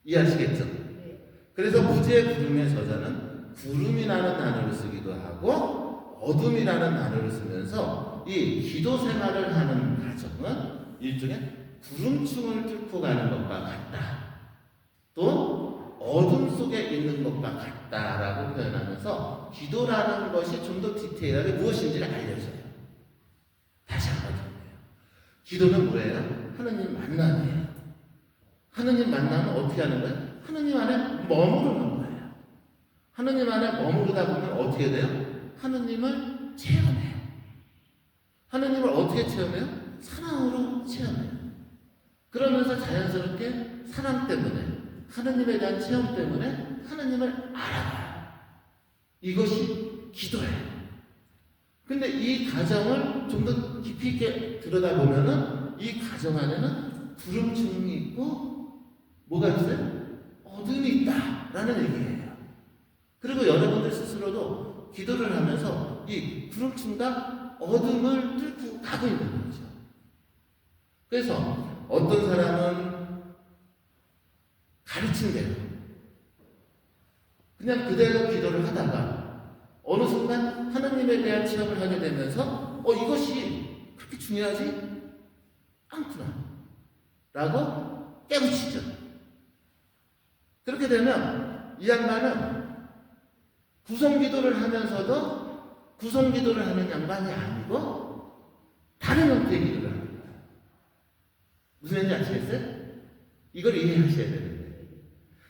이해하시겠죠? 그래서 무지의 구름의 저자는 구름이라는 단어를 쓰기도 하고 어둠이라는 단어를 쓰면서 이 기도 생활을 하는 과정은 일종의 구름층을 뚫고 가는 것과 같다. 또 어둠 속에 있는 것과 같다라고 표현하면서 기도라는 것이 좀 더 디테일하게 무엇인지를 알려줘요. 다시 한번 해볼게요. 기도는 뭐예요? 하느님 만남이에요. 하느님 만나면 어떻게 하는 거예요? 하느님 안에 머무르는 거예요. 하느님 안에 머무르다 보면 어떻게 돼요? 하느님을 체험해요. 하느님을 어떻게 체험해요? 사랑으로 체험해요. 그러면서 자연스럽게 사랑 때문에, 하느님에 대한 체험 때문에 하느님을 알아가요. 이것이 기도예요. 근데 이 과정을 좀 더 깊이 있게 들여다보면은 이 과정 안에는 구름층이 있고 뭐가 있어요? 어둠이 있다라는 얘기예요. 그리고 여러분들 스스로도 기도를 하면서 이 구름층과 어둠을 뚫고 가고 있는 거죠. 그래서 어떤 사람은 가르친 대로 그냥 그대로 기도를 하다가 어느 순간 하나님에 대한 체험을 하게 되면서 이것이 그렇게 중요하지 않구나 라고 깨우치죠. 그렇게 되면 이 양반은 구성기도를 하면서도 구성기도를 하는 양반이 아니고 다른 형태의 기도를 하는 거예요. 무슨 말인지 아시겠어요? 이걸 이해하셔야 되는데,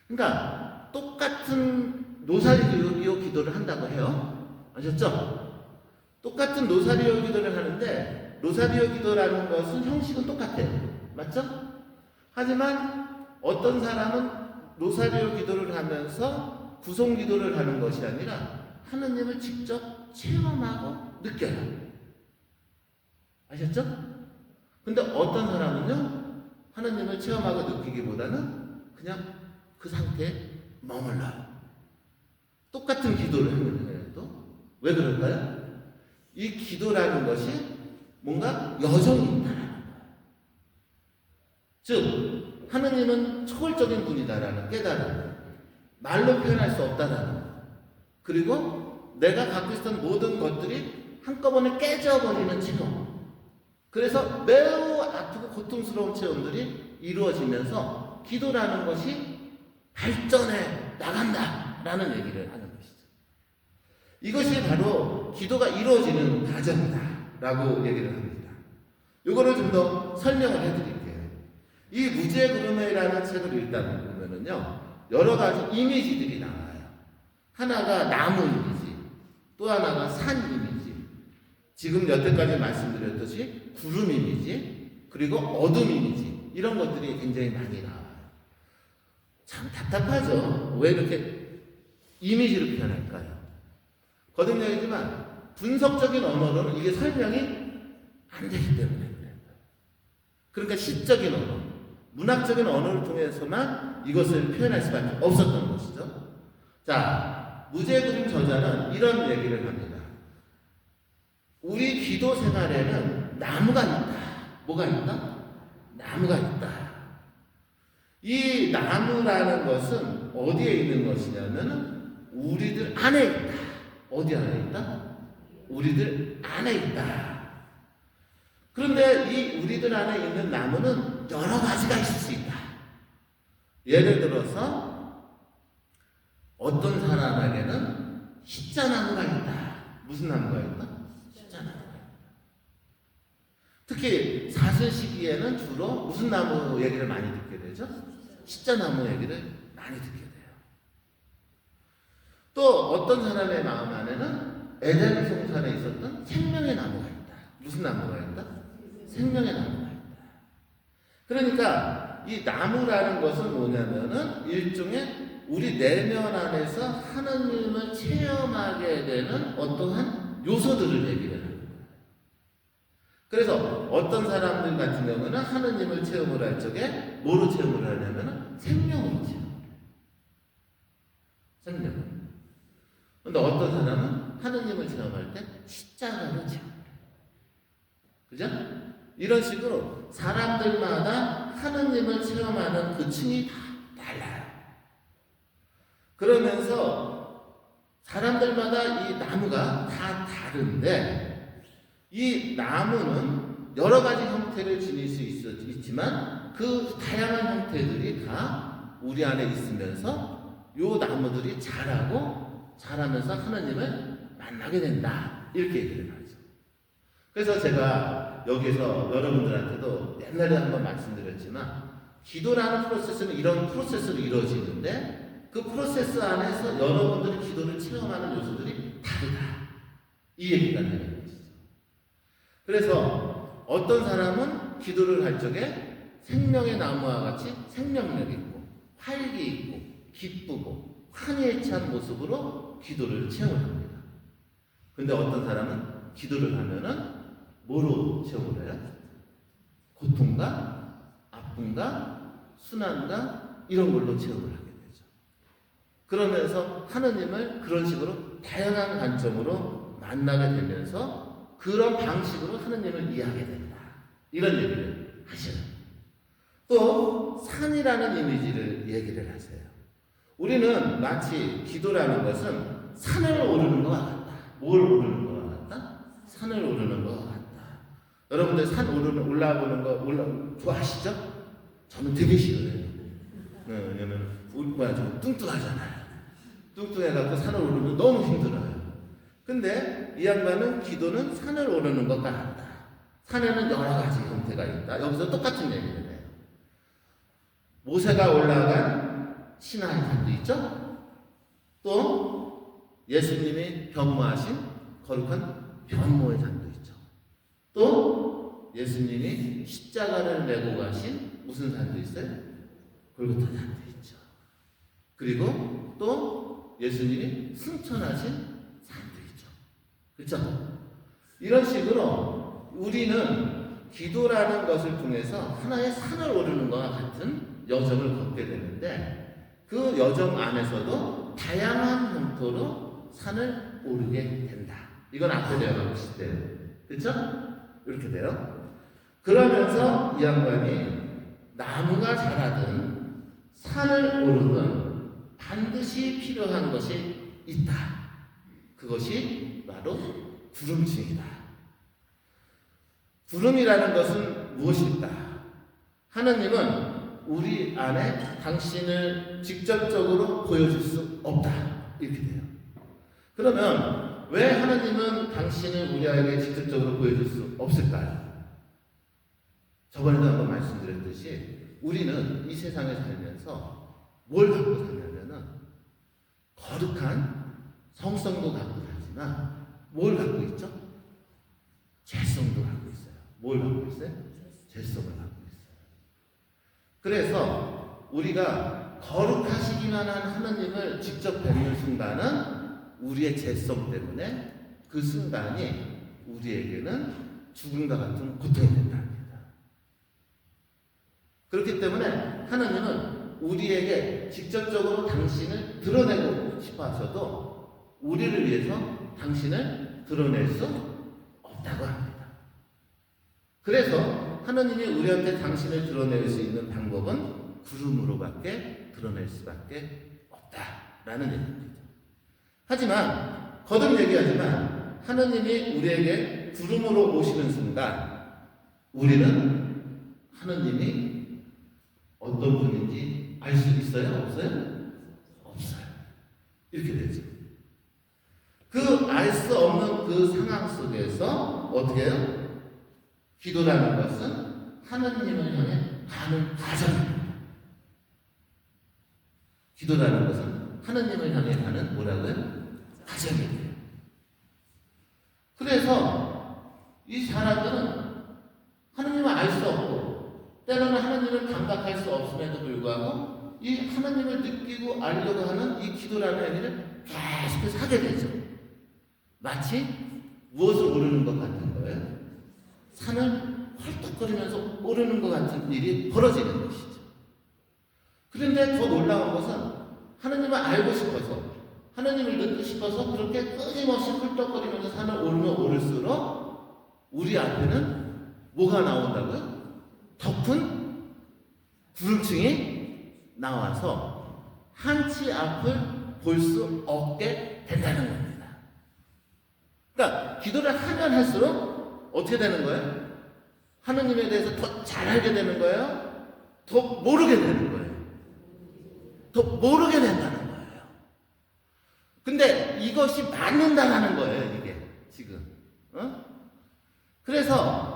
그러니까 똑같은 노사리오 기도를 한다고 해요. 아셨죠? 똑같은 노사리오 기도를 하는데 노사리오 기도라는 것은 형식은 똑같아요. 맞죠? 하지만 어떤 사람은 노사리오 기도를 하면서 구송 기도를 하는 것이 아니라 하느님을 직접 체험하고 느껴요. 아셨죠? 근데 어떤 사람은요, 하느님을 체험하고 느끼기보다는 그냥 그 상태에 머물러요. 똑같은 기도를 하는데도. 왜 그럴까요? 이 기도라는 것이 뭔가 여정이 있다라는 거예요. 즉, 하느님은 초월적인 분이다라는 깨달음, 말로 표현할 수 없다라는 거예요. 그리고 내가 갖고 있었던 모든 것들이 한꺼번에 깨져버리는 체험. 그래서 매우 아프고 고통스러운 체험들이 이루어지면서 기도라는 것이 발전해 나간다라는 얘기를 하는 것이죠. 이것이 바로 기도가 이루어지는 과정이다라고 얘기를 합니다. 이거를 좀 더 설명을 해드릴게요. 이 무지의 구름에라는 책을 읽다 보면은요, 여러 가지 이미지들이 나와요. 하나가 나무 이미지, 또 하나가 산 이미지, 지금 여태까지 말씀드렸듯이 구름 이미지, 그리고 어둠 이미지, 이런 것들이 굉장히 많이 나와요. 참 답답하죠. 왜 이렇게 이미지를 표현할까요? 거듭 얘기지만 분석적인 언어로는 이게 설명이 안 되기 때문에 그래요. 그러니까 시적인 언어, 문학적인 언어를 통해서만 이것을 표현할 수밖에 없었던 것이죠. 자, 무지의 구름 저자는 이런 얘기를 합니다. 우리 기도 생활에는 나무가 있다. 뭐가 있다? 나무가 있다. 이 나무라는 것은 어디에 있는 것이냐면 우리들 안에 있다. 어디 안에 있다? 우리들 안에 있다. 그런데 이 우리들 안에 있는 나무는 여러 가지가 있을 수 있다. 예를 들어서 어떤 사람에게는 십자나무가 있다. 무슨 나무가 있다? 십자나무가 있다. 특히 사슬 시기에는 주로 무슨 나무 얘기를 많이 듣게 되죠? 십자나무 얘기를 많이 듣게 돼요. 또 어떤 사람의 마음 안에는 에덴 동산에 있었던 생명의 나무가 있다. 무슨 나무가 있다? 생명의 나무가 있다. 그러니까 이 나무라는 것은 뭐냐면은 일종의 우리 내면 안에서 하나님을 체험하게 되는 어떠한 요소들을 얘기를 합니다. 그래서 어떤 사람들 같은 경우는 하느님을 체험을 할 적에 뭐로 체험을 하냐면 생명으로 체험을 해요. 생명. 근데 어떤 사람은 하느님을 체험할 때 십자가로 체험을 해요. 그죠? 이런 식으로 사람들마다 하느님을 체험하는 그 층이 다 달라요. 그러면서 사람들마다 이 나무가 다 다른데 이 나무는 여러 가지 형태를 지닐 수 있지만 그 다양한 형태들이 다 우리 안에 있으면서 이 나무들이 자라면서 하나님을 만나게 된다. 이렇게 얘기를 하죠. 그래서 제가 여기서 여러분들한테도 옛날에 한번 말씀드렸지만 기도라는 프로세스는 이런 프로세스로 이루어지는데 그 프로세스 안에서 여러분들이 기도를 체험하는 요소들이 다르다. 이 얘기가 되는 것이죠. 그래서 어떤 사람은 기도를 할 적에 생명의 나무와 같이 생명력 있고 활기 있고 기쁘고 환희에 찬 모습으로 기도를 체험을 합니다. 근데 어떤 사람은 기도를 하면은 뭐로 체험을 해요? 고통과 아픔과 순환과 이런 걸로 체험을 하게 되죠. 그러면서 하느님을 그런 식으로 다양한 관점으로 만나게 되면서 그런 방식으로 하느님을 이해하게 된다. 이런 얘기를 하시는. 또 산이라는 이미지를 얘기를 하세요. 우리는 마치 기도라는 것은 산을 오르는 것과 같다. 뭘 오르는 것과 같다? 산을 오르는 것과 같다. 여러분들 산 올라보는 거 좋아하시죠? 저는 되게 싫어해요. 왜냐면 좀 뚱뚱하잖아요. 뚱뚱해갖고 산을 오르는 거 너무 힘들어요. 근데 이 양반은 기도는 산을 오르는 것과 같다. 산에는 여러 가지 형태가 있다. 여기서 똑같은 얘기를 해요. 모세가 올라간 시나이 산도 있죠? 또 예수님이 변모하신 거룩한 변모의 산도 있죠. 또 예수님이 십자가를 메고 가신 무슨 산도 있어요? 골고타 산도 있죠. 그리고 또 예수님이 승천하신 산도 있죠. 그렇죠? 이런 식으로 우리는 기도라는 것을 통해서 하나의 산을 오르는 것과 같은 여정을 걷게 되는데 그 여정 안에서도 다양한 형태로 산을 오르게 된다. 이건 앞에 내가 보실 때요. 그렇죠? 이렇게 돼요. 그러면서 이 양반이 나무가 자라든 산을 오르든 반드시 필요한 것이 있다. 그것이 바로 구름층이다. 구름이라는 것은 무엇일까? 하느님은 우리 안에 당신을 직접적으로 보여줄 수 없다. 이렇게 돼요. 그러면 왜 하느님은 당신을 우리에게 직접적으로 보여줄 수 없을까요? 저번에도 한번 말씀드렸듯이 우리는 이 세상에 살면서 뭘 갖고 사냐면은 거룩한 성성도 갖고 살지만 뭘 갖고 있죠? 죄성도 갖고 있어요. 뭘 갖고 있어요? 죄성을 갖고 있어요. 그래서 우리가 거룩하시기만 한 하느님을 직접 뵙는 순간은 우리의 죄성 때문에 그 순간이 우리에게는 죽음과 같은 고통이 된다. 그렇기 때문에 하나님은 우리에게 직접적으로 당신을 드러내고 싶어 하셔도 우리를 위해서 당신을 드러낼 수 없다고 합니다. 그래서 하나님이 우리한테 당신을 드러낼 수 있는 방법은 구름으로밖에 드러낼 수밖에 없다라는 얘기입니다. 하지만 거듭 얘기하지만 하나님이 우리에게 구름으로 오시는 순간 우리는 하나님이 어떤 분인지 알 수 있어요? 없어요? 없어요. 이렇게 되죠. 그 알 수 없는 그 상황 속에서 어떻게 해요? 기도라는 것은 하나님을 향해 가는 과정입니다. 기도라는 것은 하나님을 향해 가는 뭐라고요? 과정이에요. 그래서 이 사람들은 하나님을 알 수 없고 때로는 하나님을 감각할 수 없음에도 불구하고 이 하나님을 느끼고 알려고 하는 이 기도라는 행위를 계속해서 하게 되죠. 마치 무엇을 오르는 것 같은 거예요? 산을 헐떡거리면서 오르는 것 같은 일이 벌어지는 것이죠. 그런데 더 놀라운 것은 하나님을 알고 싶어서 하나님을 듣고 싶어서 그렇게 끊임없이 헐떡거리면서 산을 오르면 오를수록 우리 앞에는 뭐가 나온다고요? 덮은 구름층이 나와서 한치 앞을 볼 수 없게 된다는 겁니다. 그러니까 기도를 하면 할수록 어떻게 되는 거예요? 하느님에 대해서 더 잘 알게 되는 거예요? 더 모르게 되는 거예요? 더 모르게 된다는 거예요. 근데 이것이 맞는다라는 거예요, 이게 지금. 그래서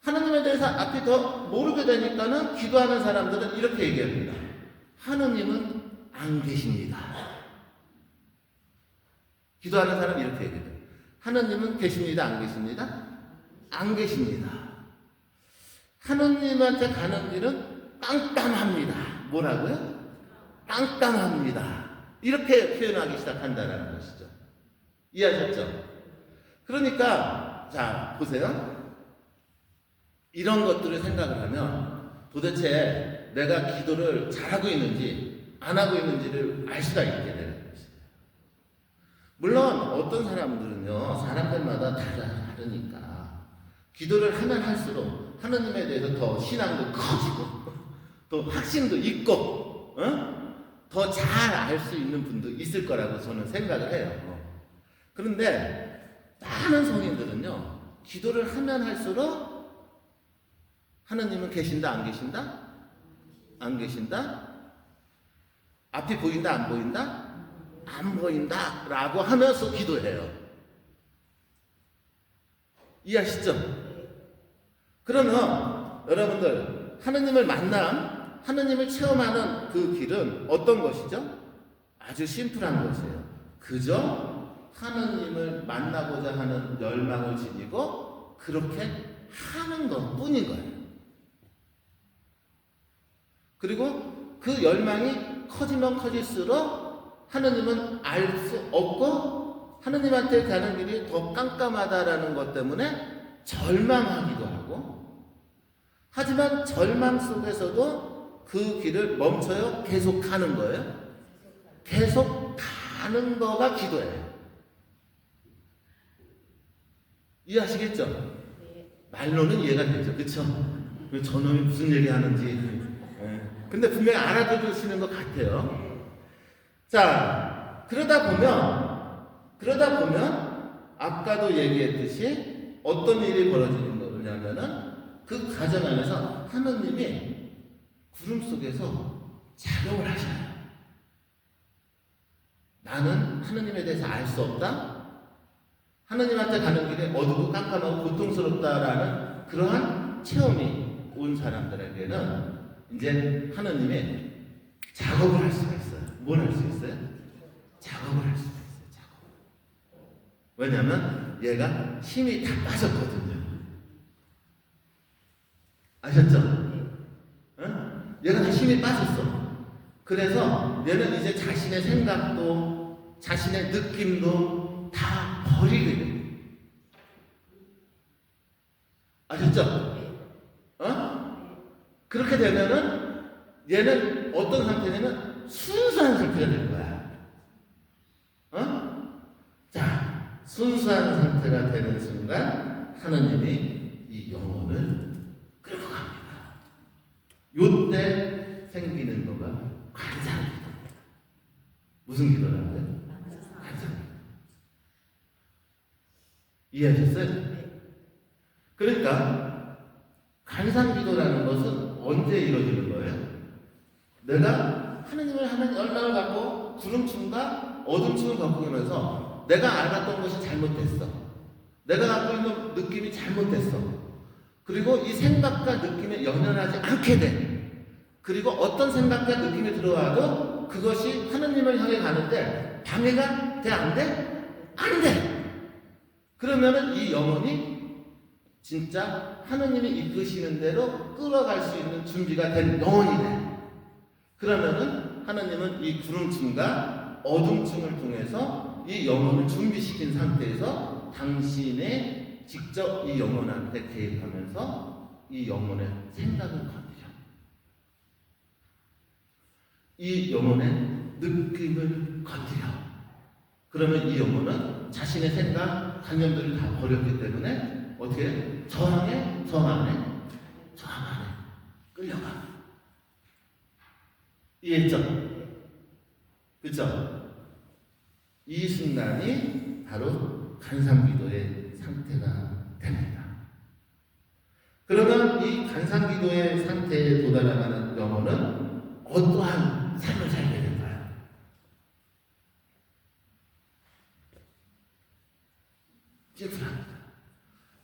하나님에 대해서 앞에 더 모르게 되니까는 기도하는 사람들은 이렇게 얘기합니다. 하느님은 안 계십니다. 기도하는 사람이 이렇게 얘기해요. 하느님은 계십니다, 안 계십니다? 안 계십니다. 하느님한테 가는 길은 깜깜합니다. 뭐라고요? 깜깜합니다. 이렇게 표현하기 시작한다는 것이죠. 이해하셨죠? 그러니까 자 보세요. 이런 것들을 생각을 하면 도대체 내가 기도를 잘하고 있는지 안 하고 있는지를 알 수가 있게 되는 것이에요. 물론 어떤 사람들은요, 사람들마다 다르니까 기도를 하면 할수록 하느님에 대해서 더 신앙도 커지고 또 확신도 있고 더 잘 알 수 있는 분도 있을 거라고 저는 생각을 해요. 그런데 많은 성인들은요, 기도를 하면 할수록 하느님은 계신다 안 계신다? 안 계신다? 앞이 보인다 안 보인다? 안 보인다 라고 하면서 기도해요. 이해하시죠? 그러면 여러분들 하느님을 만남, 하느님을 체험하는 그 길은 어떤 것이죠? 아주 심플한 것이에요. 그저 하느님을 만나고자 하는 열망을 지니고 그렇게 하는 것 뿐인 거예요. 그리고 그 열망이 커지면 커질수록 하느님은 알 수 없고 하느님한테 가는 길이 더 깜깜하다라는 것 때문에 절망하기도 하고, 하지만 절망 속에서도 그 길을 멈춰요? 계속 가는 거예요? 계속 가는 거가 기도예요. 이해하시겠죠? 말로는 이해가 되죠. 그쵸? 저놈이 무슨 얘기 하는지. 근데 분명히 알아들으시는 것 같아요. 자, 그러다 보면 아까도 얘기했듯이 어떤 일이 벌어지는 거냐면은 그 과정 안에서 하느님이 구름 속에서 작용을 하셔요. 나는 하느님에 대해서 알 수 없다. 하느님한테 가는 길에 어둡고 깜깜하고 고통스럽다라는 그러한 체험이 온 사람들에게는 이제 하느님의 작업을 할 수가 있어요. 뭘 할 수 있어요? 작업을 할 수가 있어요. 작업. 왜냐하면 얘가 힘이 다 빠졌거든요. 아셨죠? 응? 얘가 다 힘이 빠졌어. 그래서 얘는 이제 자신의 생각도 자신의 느낌도 다 버리게 돼요. 아셨죠? 그렇게 되면은 얘는 어떤 상태냐면 순수한 상태가 되는 거야. 자, 순수한 상태가 되는 순간 하느님이 이 영혼을 끌고 갑니다. 요때 생기는 거가 간상기도입니다. 무슨 기도라고요? 간상기도. 이해하셨어요? 그러니까 간상기도라는 것은 언제 이루어지는 거예요? 내가 하느님을 하는 열망을 갖고 구름춤과 어둠춤을 겪으면서 내가 알았던 것이 잘못됐어. 내가 갖고 있는 느낌이 잘못됐어. 그리고 이 생각과 느낌에 연연하지 않게 돼. 그리고 어떤 생각과 느낌이 들어와도 그것이 하느님을 향해 가는데 방해가 돼? 안 돼? 안 돼! 그러면은 이 영혼이 진짜 하느님이 이끄시는 대로 끌어갈 수 있는 준비가 된 영혼이 돼. 그러면은 하느님은 이 구름춤과 어둠춤을 통해서 이 영혼을 준비시킨 상태에서 당신의 직접 이 영혼한테 개입하면서 이 영혼의 생각을 건드려. 이 영혼의 느낌을 건드려. 그러면 이 영혼은 자신의 생각, 관념들을 다 버렸기 때문에 어떻게 해? 저 안에 끌려가. 이해했죠? 그죠? 이 순간이 바로 간상기도의 상태가 됩니다. 그러면 이 간상기도의 상태에 도달하는 영혼은 어떠한 삶을 살게 될까요? 찌푸합니다.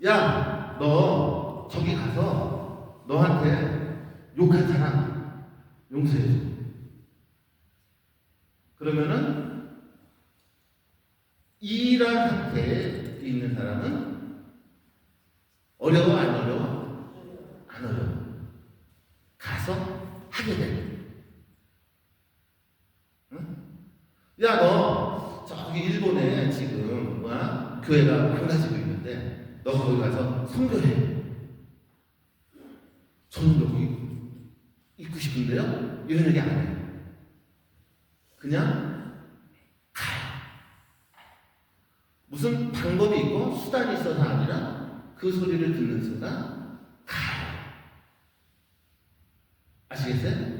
야, 너 저기 가서 너한테 욕한 사람 용서해줘. 그러면은 이런 상태에 있는 사람은 야, 너 저기 일본에 지금 교회가 망가지고 있는데 너 거기 가서 선교해. 저는 여기 있고 싶은데요? 이런 얘기 안 해요. 그냥 가요. 무슨 방법이 있고 수단이 있어서 아니라 그 소리를 듣는 순간 가요. 아시겠어요?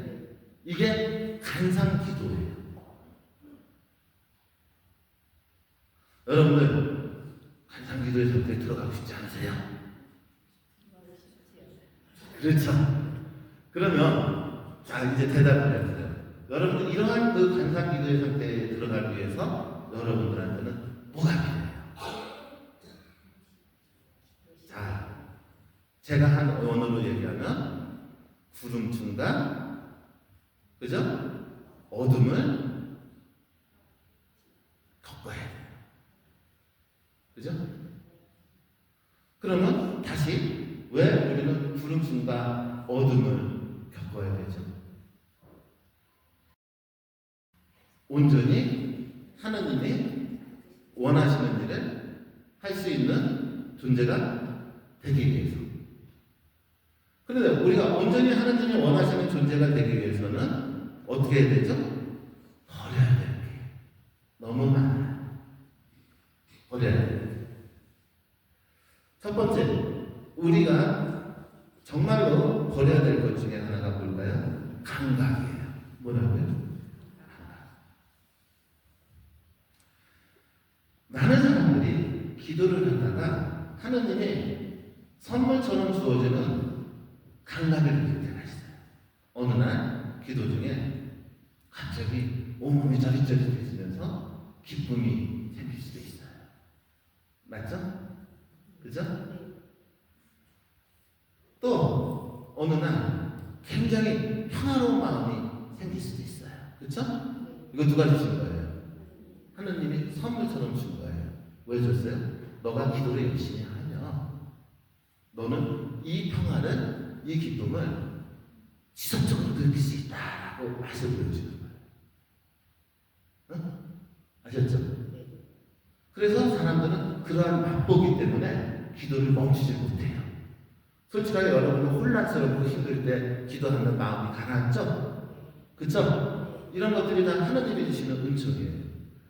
이게 간상기도예요. 여러분들 간상기도의 상태에 들어가고 싶지 않으세요? 그렇죠. 그러면 자 이제 대답을 해주세요. 여러분들 이러한 그 간상기도의 상태에 들어가기 위해서 여러분들한테는 뭐가 필요해요? 자, 제가 한 언어로 얘기하면 구름층과 그죠? 어둠을 겪어야 돼요. 그죠? 그러면 다시 왜 우리는 구름층과 어둠을 겪어야 되죠? 온전히 하나님이 원하시는 일을 할 수 있는 존재가 되기 위해서. 그런데 우리가 온전히 하나님이 원하시는 존재가 되기 위해서는 어떻게 해야 되죠? 버려야 될 게 너무 많아요. 버려야 돼요. 첫 번째, 우리가 정말로 버려야 될 것 중에 하나가 뭘까요? 감각이에요. 뭐라고요? 많은 사람들이 기도를 하다가 하느님이 선물처럼 주어지는 감각을 느낄 때가 있어요. 어느 날 기도 중에 갑자기 온몸이 저릿저릿해지면서 기쁨이 생길 수도 있어요. 맞죠? 그죠? 또 어느 날 굉장히 평화로운 마음이 생길 수도 있어요. 그렇죠? 이거 누가 주신 거예요? 하느님이 선물처럼 준 거예요. 왜 줬어요? 너가 기도를 열심히 하면 너는 이 평화를, 이 기쁨을 지속적으로 느낄 수 있다라고 말씀을 주는 거예요. 응? 아셨죠? 그래서 사람들은 그러한 맛보기 때문에 기도를 멈추지 못해요. 솔직하게 여러분은 혼란스럽고 힘들 때 기도하는 마음이 가라앉죠? 그쵸? 이런 것들이 다 하나님이 주시는 은총이에요.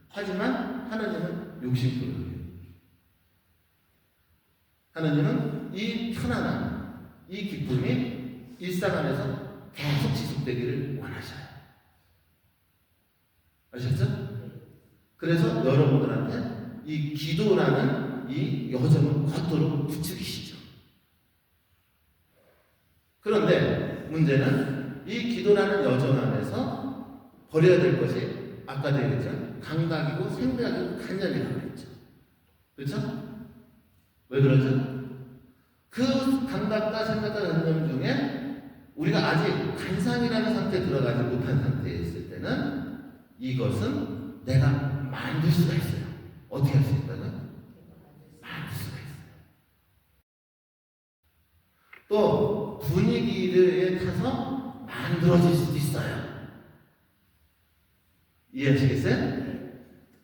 하지만 하나님은 욕심부려요. 하나님은 이 편안함, 이 기쁨이 일상 안에서 계속 지속되기를 원하셔요. 아셨죠? 그래서 여러분들한테 이 기도라는 이 여정을 걷도록 부추기시죠. 그런데 문제는 이 기도라는 여정 안에서 버려야 될 것이 아까도 얘기했죠. 감각이고 생각이고 간념이라고 그랬죠. 그렇죠? 왜 그러죠? 그 감각과 생각과 간념 중에 우리가 아직 간상이라는 상태에 들어가지 못한 상태에 있을 때는 이것은 내가 만들 수가 있어요. 어떻게 할 수 있다고요? 만들 수가 있어요. 또 분위기에 타서 만들어질 수도 있어요. 이해하시겠어요?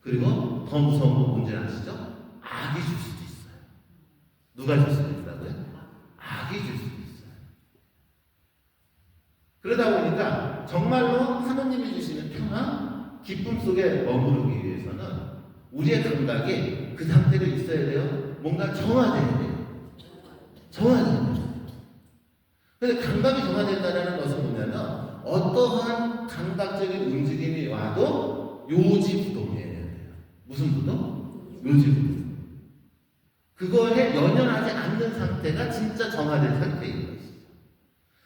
그리고 더 무서운 건 뭔지 아시죠? 악이 줄 수도 있어요. 누가 줄 수도 있다고요? 악이 줄 수도 있어요. 그러다 보니까 정말로 하나님이 주시는 평화, 기쁨 속에 머무르기 위해서는 우리의 감각이 그 상태로 있어야 돼요. 뭔가 정화돼야 돼요. 정화돼야 돼요. 근데 감각이 정화된다는 것은 뭐냐면 어떠한 감각적인 움직임이 와도 요지부동해야 돼요. 무슨 부동? 요지부동. 그거에 연연하지 않는 상태가 진짜 정화된 상태인 것이죠.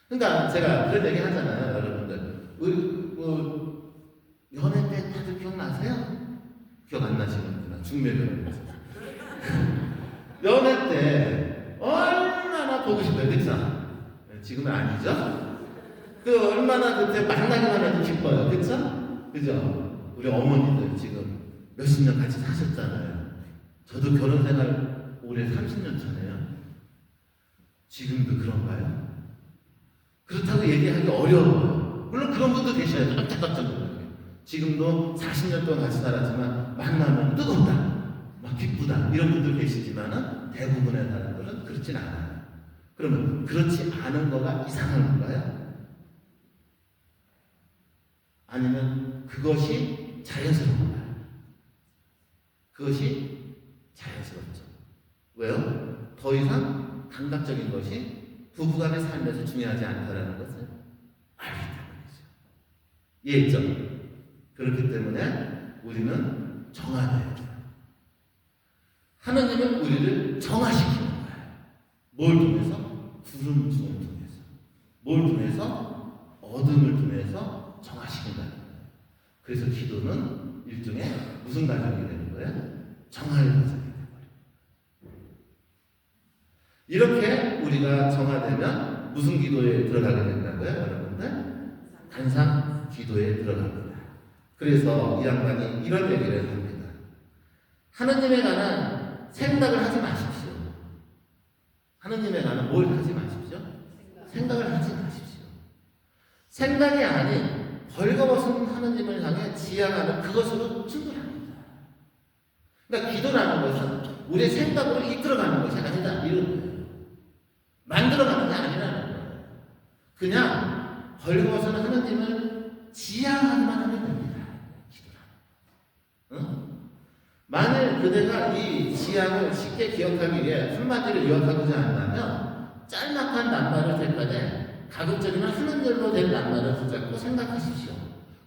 그러니까 제가 그런 얘기 하잖아요, 여러분들. 우리 연애 때 다들 기억나세요? 기억 안 나시는구나. 중매를 연애 때 얼마나 보고 싶어요, 그쵸? 지금은 아니죠? 그 얼마나 그때 만나기만 해도 기뻐요, 그쵸? 그죠? 우리 어머니들 지금 몇십 년 같이 사셨잖아요. 저도 결혼 생활 올해 30년 차네요. 지금도 그런가요? 그렇다고 얘기하기 어려워요. 물론 그런 분도 계셔요. 깜짝깜짝 놀라요. 지금도 40년 동안 같이 살았지만 만나면 뜨겁다, 막 기쁘다 이런 분들 계시지만은 대부분의 사람들은 그렇진 않아요. 그러면 그렇지 않은 거가 이상한 건가요? 아니면 그것이 자연스러운가요? 그것이 자연스럽죠. 왜요? 더 이상 감각적인 것이 부부간의 삶에서 중요하지 않다라는 것을 알기 때문이죠. 이해했죠? 그렇기 때문에 우리는 정화돼야 돼요. 하나님은 우리를 정화시키는 거예요. 뭘 통해서? 구름 중을 통해서. 뭘 통해서? 어둠을 통해서 정화시킨다는 거예요. 그래서 기도는 일종의 무슨 과정이 되는 거예요? 정화의 과정이 되는 거예요. 이렇게 우리가 정화되면 무슨 기도에 들어가게 된다고요, 여러분들? 간상 기도에 들어갑니다. 그래서 이 양반이 이런 얘기를 합니다. 하느님에 관한 생각을 하지 마십시오. 하느님에 관한 뭘 하지 마십시오? 생각을 하지 마십시오. 생각이 아닌 벌거벗은 하느님을 향해 지향하는 그것으로 충분합니다. 그러니까 기도라는 것은 우리의 생각으로 이끌어가는 것이 아니다. 이런 거예요. 만들어가는 게 아니라는 거예요. 그냥 벌거벗은 하느님을 지향하기만 하면 됩니다. 만일 그대가 이 지향을 쉽게 기억하기 위해 한마디를 요약하고자 한다면 짤막한 낱말을 택하되 가급적이면 하는 일로 된 낱말을 붙잡고 생각하십시오.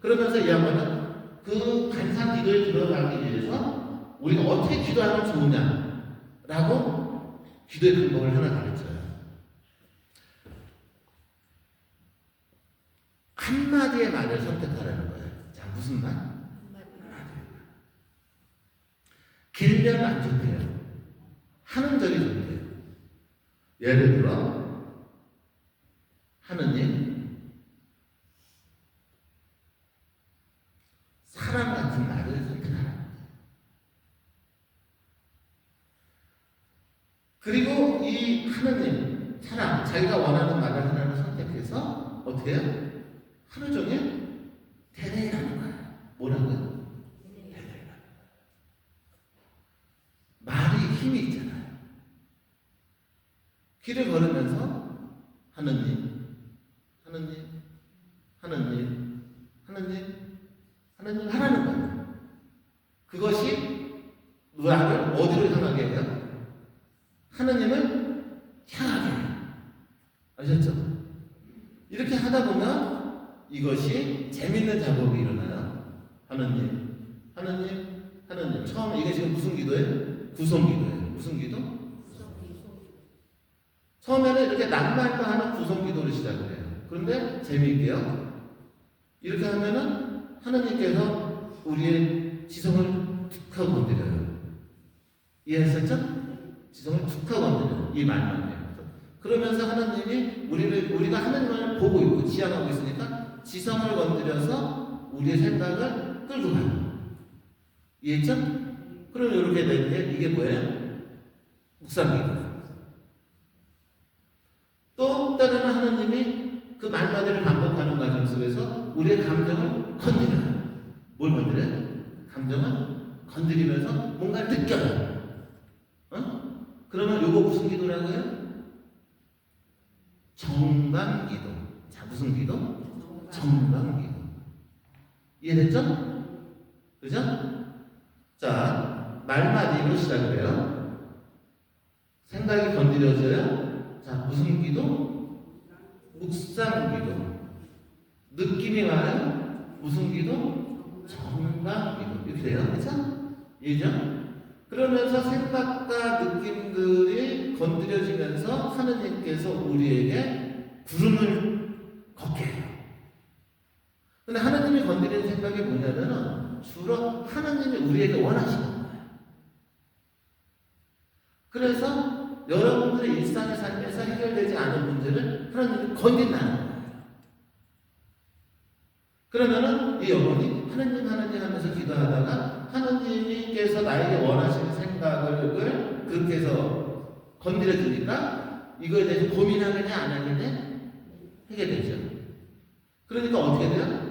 그러면서 이 양반은 그 간상 기도에 들어가기 위해서 우리가 어떻게 기도하면 좋으냐라고 기도의 방법을 하나 가르쳐요. 한마디의 말을 선택하라는 거예요. 자, 무슨 말? 길면 안 좋대요. 하는 절이 좋대요. 예를 들어 하느님, 사랑 같은 말을 선택하라. 그리고 이 하느님, 사랑, 자기가 원하는 말을 하나를 선택해서 어떻게 해요? 하루 종일 대내라는 거예요. 뭐라고요? 말이 힘이 있잖아요. 길을 걸으면서 하느님, 하느님, 하느님, 하느님, 하느님 하라는 거예요. 그것이 나를 어디로 향하게 해요? 하느님을 향하게 해요. 아셨죠? 이렇게 하다 보면 이것이 재밌는 작업이 일어나요. 하느님, 하느님, 하느님. 처음에 이게 지금 무슨 기도예요? 구성기도예요. 무슨 기도? 처음에는 이렇게 낱말로 하는 구성기도를 시작을 해요. 그런데 재미있게요. 이렇게 하면은 하느님께서 우리의 지성을 툭 하고 건드려요. 이해하셨죠? 지성을 툭 하고 건드려요. 이 말만 해요. 그러면서 하나님이 우리가 하느님을 보고 있고 지향하고 있으니까 지성을 건드려서 우리의 생각을 끌고 가요. 이해했죠? 그럼 이렇게 될 때 이게 뭐예요? 묵상기도. 또 다른 하나님이 그 말마디를 반복하는 과정 속에서 우리의 감정을 건드려요. 뭘 건드려요? 감정을 건드리면서 뭔가를 느껴요. 그러면 요거 무슨 기도라고요? 정강기도. 자, 무슨 기도? 정강기도. 이해됐죠? 그죠? 자, 말마디로 시작을 해요. 생각이 건드려져요. 자, 무슨 기도? 묵상기도. 느낌이 와요. 무슨 기도? 정강기도. 이렇게 돼요. 그렇죠? 이해죠? 그러면서 생각과 느낌들이 건드려지면서 하느님께서 우리에게 구름을 걷게 해요. 근데 하느님이 건드리는 생각이 뭐냐면은 주로 하느님이 우리에게 원하시는 거예요. 그래서 여러분들의 일상의 삶에서 해결되지 않은 문제를 하느님이 건든다는 거예요. 그러면은 이 여러분이 하느님 하면서 기도하다가 하느님께서 나에게 원하시는 생각을 그렇게 해서 건드려 주니까 이거에 대해서 고민하게 돼, 안 하게 돼? 하게 되죠. 그러니까 어떻게 돼요?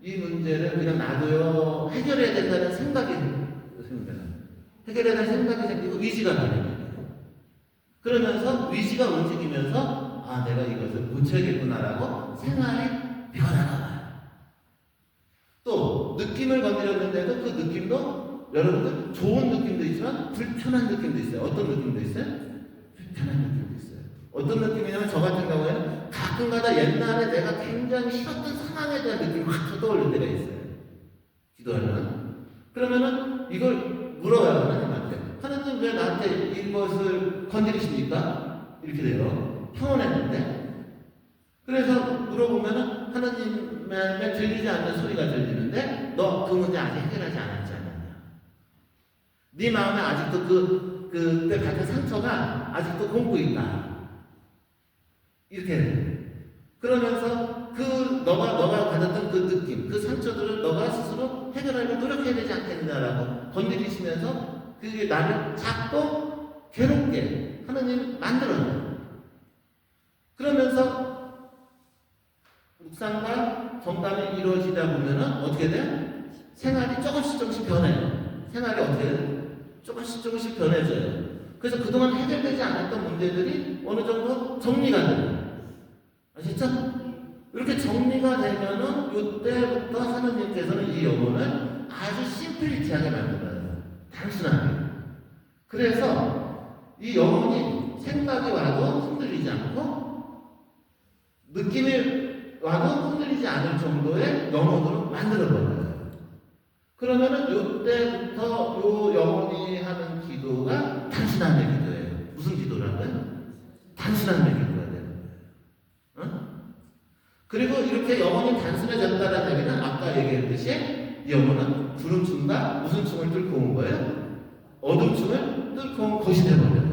이 문제를 그냥 놔둬요. 해결해야 된다는 생각이 생겨요. 해결해야 되는 생각이 생기고 의지가 나요. 그러면서 의지가 움직이면서 아, 내가 이것을 고쳐야겠구나라고 생활이 변화가 와요. 또 느낌을 건드렸는데도 그 느낌도 여러분들 좋은 느낌도 있지만 불편한 느낌도 있어요. 어떤 느낌도 있어요? 불편한 느낌도 있어요. 어떤 느낌이냐면 저 같은 경우에는 가끔가다 옛날에 내가 굉장히 싫었던 상황에 대한 느낌이 확 떠오를 때가 있어요. 기도하면. 그러면은 이걸 물어봐요. 하나님한테. 하나님 왜 나한테 이것을 건드리십니까? 이렇게 돼요. 평온했는데. 그래서 물어보면은 하나님의 들리지 않는 소리가 들리는데 너 그 문제 아직 해결하지 않았지 않느냐. 네 마음에 아직도 그때 같은 상처가 아직도 곰고 있다. 이렇게. 그러면서 너가 받았던 그 느낌, 그 상처들을 너가 스스로 해결하려고 노력해야 되지 않겠느냐라고 건드리시면서 그게 나를 자꾸 괴롭게 하나님 만들어요. 그러면서 묵상과 정담이 이루어지다 보면은 어떻게 돼요? 생활이 조금씩 변해요. 생활이 어떻게 돼요? 조금씩 변해져요. 그래서 그동안 해결되지 않았던 문제들이 어느 정도 정리가 돼요. 아시죠? 이렇게 정리가 되면은 이때부터 하나님께서는 이 영혼을 아주 심플리티하게 만들어요. 단순하게. 그래서 이 영혼이 생각이 와도 흔들리지 않고 느낌이 와도 흔들리지 않을 정도의 영혼으로 만들어버려요. 그러면은 이때부터 이 영혼이 하는 기도가 단순한 기도예요. 무슨 기도라고요? 단순한 기도가 되는 거예요. 응? 그리고 이렇게 영혼이 단순해졌다는 얘기는 아까 얘기했듯이 이 영혼은 구름 춤과 무슨 춤을 뚫고 온 거예요? 어둠 춤을 뚫고 온 것이 되어버려요.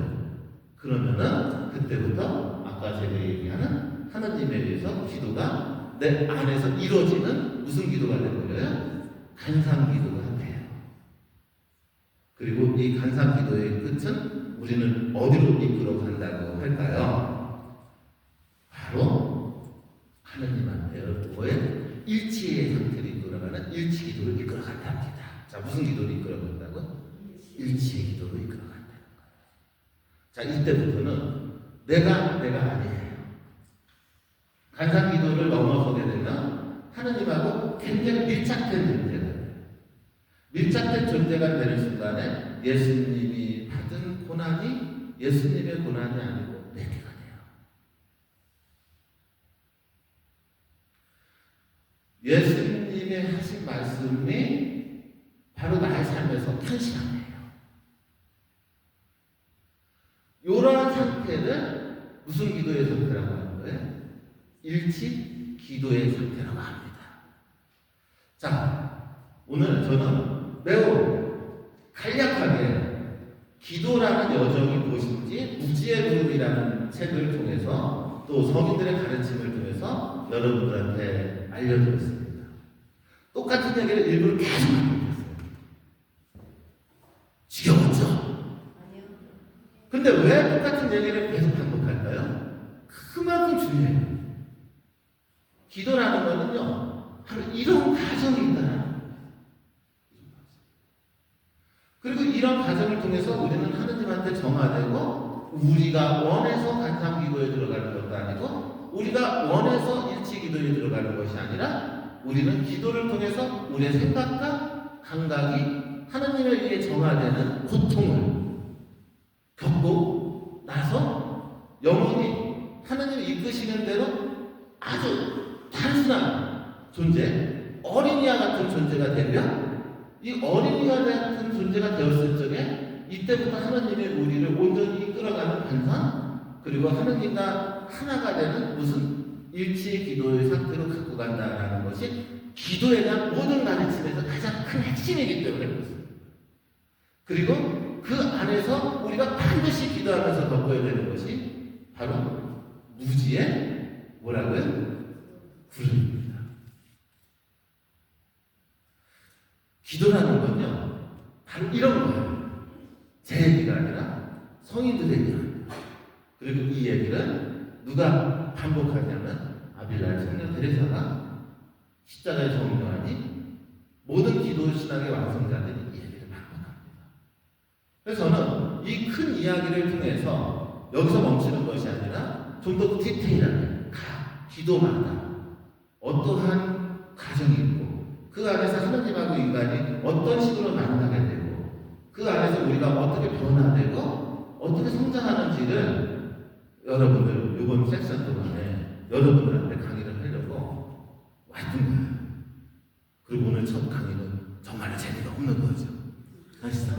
그러면은 그때부터 아까 제가 얘기하는 하나님에 대해서 기도가 내 안에서 이루어지는 무슨 기도가 되어버려요? 간상 기도가 돼요. 그리고 이 간상 기도의 끝은 우리는 어디로 이끌어 간다고 할까요? 바로 하나님한테의 일치의 상태로 이끌어가는 일치 기도를 이끌어 간답니다. 자, 무슨 기도를 이끌어 간다고? 일치의 기도로 이끌어 간다는 거예요. 자, 이때부터는 내가 아니에요. 간상 기도를 넘어서게 되면 하나님하고 굉장히 밀착된 존재가 돼요. 밀착된 존재가 되는 순간에 예수님이 받은 고난이 예수님의 고난이 아니고 내게가 돼요. 예수님의 하신 말씀이 바로 나의 삶에서 탄신하네요. 이러한 상태를 무슨 기도의 상태라고 하는 거예요? 일치 기도의 상태라고 합니다. 자, 오늘 저는 매우 간략하게 기도라는 여정이 무엇인지 무지의 그룹이라는 책을 통해서 또 성인들의 가르침을 통해서 여러분들한테 알려드렸습니다. 똑같은 얘기를 일부러 계속 반복했어요. 지겨웠죠? 근데 왜 똑같은 얘기를 계속 반복할까요? 그만큼 중요해요. 기도라는 거는요, 바로 이런 과정이 있다. 그리고 이런 과정을 통해서 우리는 하느님한테 정화되고 우리가 원해서 간상 기도에 들어가는 것도 아니고 우리가 원해서 일치 기도에 들어가는 것이 아니라 우리는 기도를 통해서 우리의 생각과 감각이 하느님에 의해 정화되는 고통을 겪고 나서 영혼이 하느님이 이끄시는 대로 아주 단순한 존재, 어린이와 같은 존재가 되면 이 어린이와 같은 존재가 되었을 적에 이때부터 하나님의 우리를 온전히 이끌어가는 반상 그리고 하나님과 하나가 되는 무슨 일치의 기도의 상태로 갖고 간다라는 것이 기도에 대한 모든 가르침에서 가장 큰 핵심이기 때문에 그렇습니다. 그리고 그 안에서 우리가 반드시 기도하면서 겪어야 되는 것이 바로 무지의 뭐라고요? 구름입니다. 기도라는 건요, 바로 이런 거예요. 제 얘기가 아니라 성인들의 얘기입니다. 그리고 이 얘기를 누가 반복하냐면 아빌라의 성녀 테레사가 십자가의 정교하니 모든 기도 신앙의 완성자들이 이 얘기를 반복합니다. 그래서 저는 이 큰 이야기를 통해서 여기서 멈추는 것이 아니라 좀 더 디테일하게 각 기도마다 어떠한 과정이 있고 그 안에서 하나님하고 인간이 어떤 식으로 만나게 되고 그 안에서 우리가 어떻게 변화되고 어떻게 성장하는지를 여러분들 이번 섹션 동안에 여러분들한테 강의를 하려고 왔던 거예요. 그리고 오늘 첫 강의는 정말 재미가 없는 거죠. 아시죠?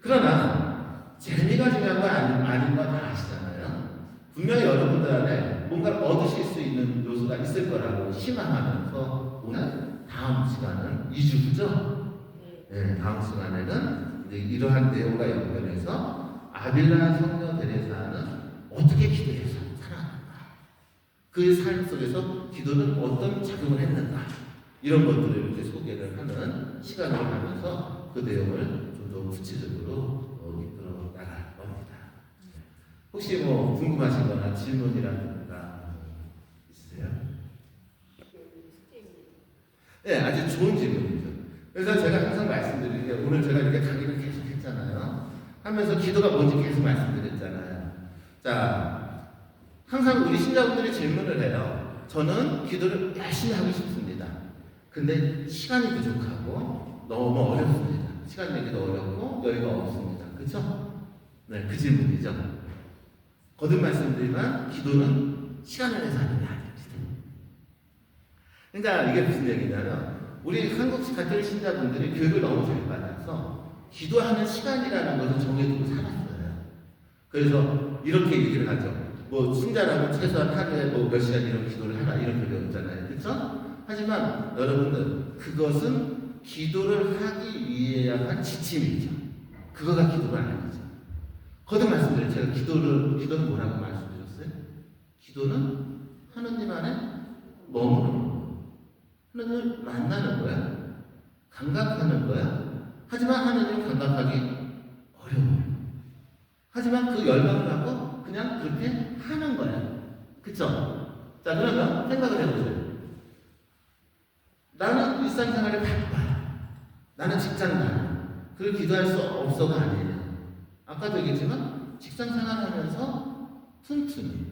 그러나 재미가 중요한 건 아닌 거 다 아시잖아요. 분명히 여러분들 안에 뭔가를 얻으실 수 있는 요소가 있을 거라고 희망하면서 오늘 다음 시간은 2주 후죠? 네, 다음 시간에는 이제 이러한 내용과 연결해서 아빌라 성녀 데레사는 어떻게 기도해서 살아갔는가, 그 삶 속에서 기도는 어떤 작용을 했는가, 이런 것들을 이렇게 소개를 하는 시간을 가면서 그 내용을 좀 더 구체적으로 이끌어 나갈 겁니다. 혹시 뭐 궁금하신 거나 질문이라든가 있으세요? 네, 아주 좋은 질문이죠. 그래서 제가 항상 말씀드리는 게, 오늘 제가 이렇게 강의를 계속 했잖아요. 하면서 기도가 뭔지 계속 말씀드렸잖아요. 자, 항상 우리 신자분들이 질문을 해요. 저는 기도를 열심히 하고 싶습니다. 근데 시간이 부족하고 너무 어렵습니다. 시간 내기도 어렵고 여유가 없습니다. 그렇죠? 네, 그 질문이죠. 거듭 말씀드리면 기도는 시간을 내서 하는 게 아닙니다. 그러니까 이게 무슨 얘기냐면, 우리 한국 가톨릭 신자분들이 교육을 너무 잘 받아서 기도하는 시간이라는 것을 정해두고 살았어요. 그래서 이렇게 얘기를 하죠. 뭐 신자라면 최소한 하루에 뭐 몇 시간 이런 기도를 하라, 이렇게 배웠잖아요. 그렇죠? 하지만 여러분들, 그것은 기도를 하기 위해야 한 지침이죠. 그거가 기도가 아니죠. 거듭 말씀드려요. 제가 기도는 뭐라고 말씀드렸어요? 기도는 하느님 안에 머무르는 거예요. 하느님을 만나는 거야. 감각하는 거야. 하지만 하느님을 감각하기 어려워요. 하지만 그 열망을 하고 그냥 그렇게 하는 거야. 그쵸? 자, 그러면 생각을 해보세요. 나는 일상생활에 바빠요. 나는 직장 가요. 그걸 기도할 수 없어가 아니에요. 아까도 얘기했지만 직장생활하면서 틈틈이,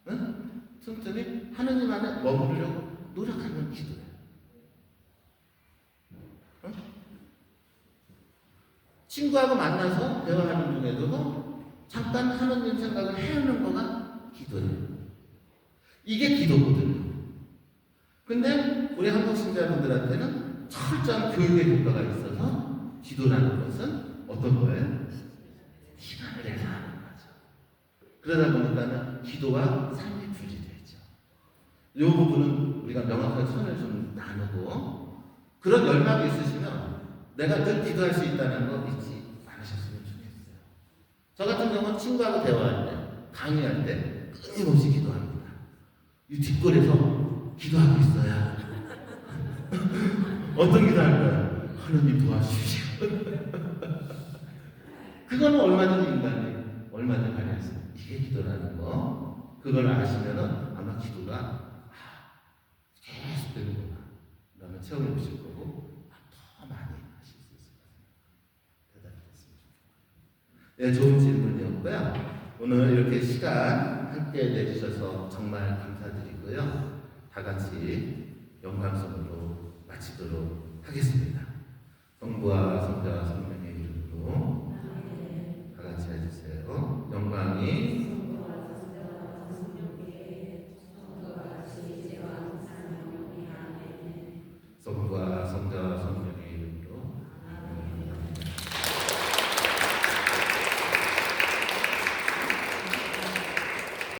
응? 틈틈이 하느님 안에 머무르려고 노력하는 기도예요. 응? 친구하고 만나서 대화하는 중에도 잠깐 하느님 생각을 해오는 거가 기도예요. 이게 기도거든요. 근데 우리 한국 신자분들한테는 철저한 교육의 효과가 있어서 기도라는 것은 어떤 거예요? 시간을 내서 하는 거죠. 그러다 보니까는 기도와 삶이 분리되죠. 이 부분은 우리가 명확하게 선을 좀 나누고, 그런 열망이 있으시면 내가 늘 기도할 수 있다는 거 잊지 않으셨으면 좋겠어요. 저 같은 경우는 친구하고 대화할 때, 강의할 때 끊임없이 기도합니다. 이 뒷골에서 기도하고 있어야 어떤 기도할 거야? 하나님 도와주십시오. 그거는 얼마든지 발휘할 수 있어요. 이게 기도라는 거. 그걸 아시면은 아마 기도가 계속 되는구나. 그러면 체험해 보실 거고, 더 많이 하실 수 있을 것 같아요. 대답이 됐으면 좋겠고요. 네, 좋은 질문이었고요. 오늘 이렇게 시간 함께 내주셔서 정말 감사드리고요. 다 같이 영광성으로 마치도록 하겠습니다. 성부와 성자와 성령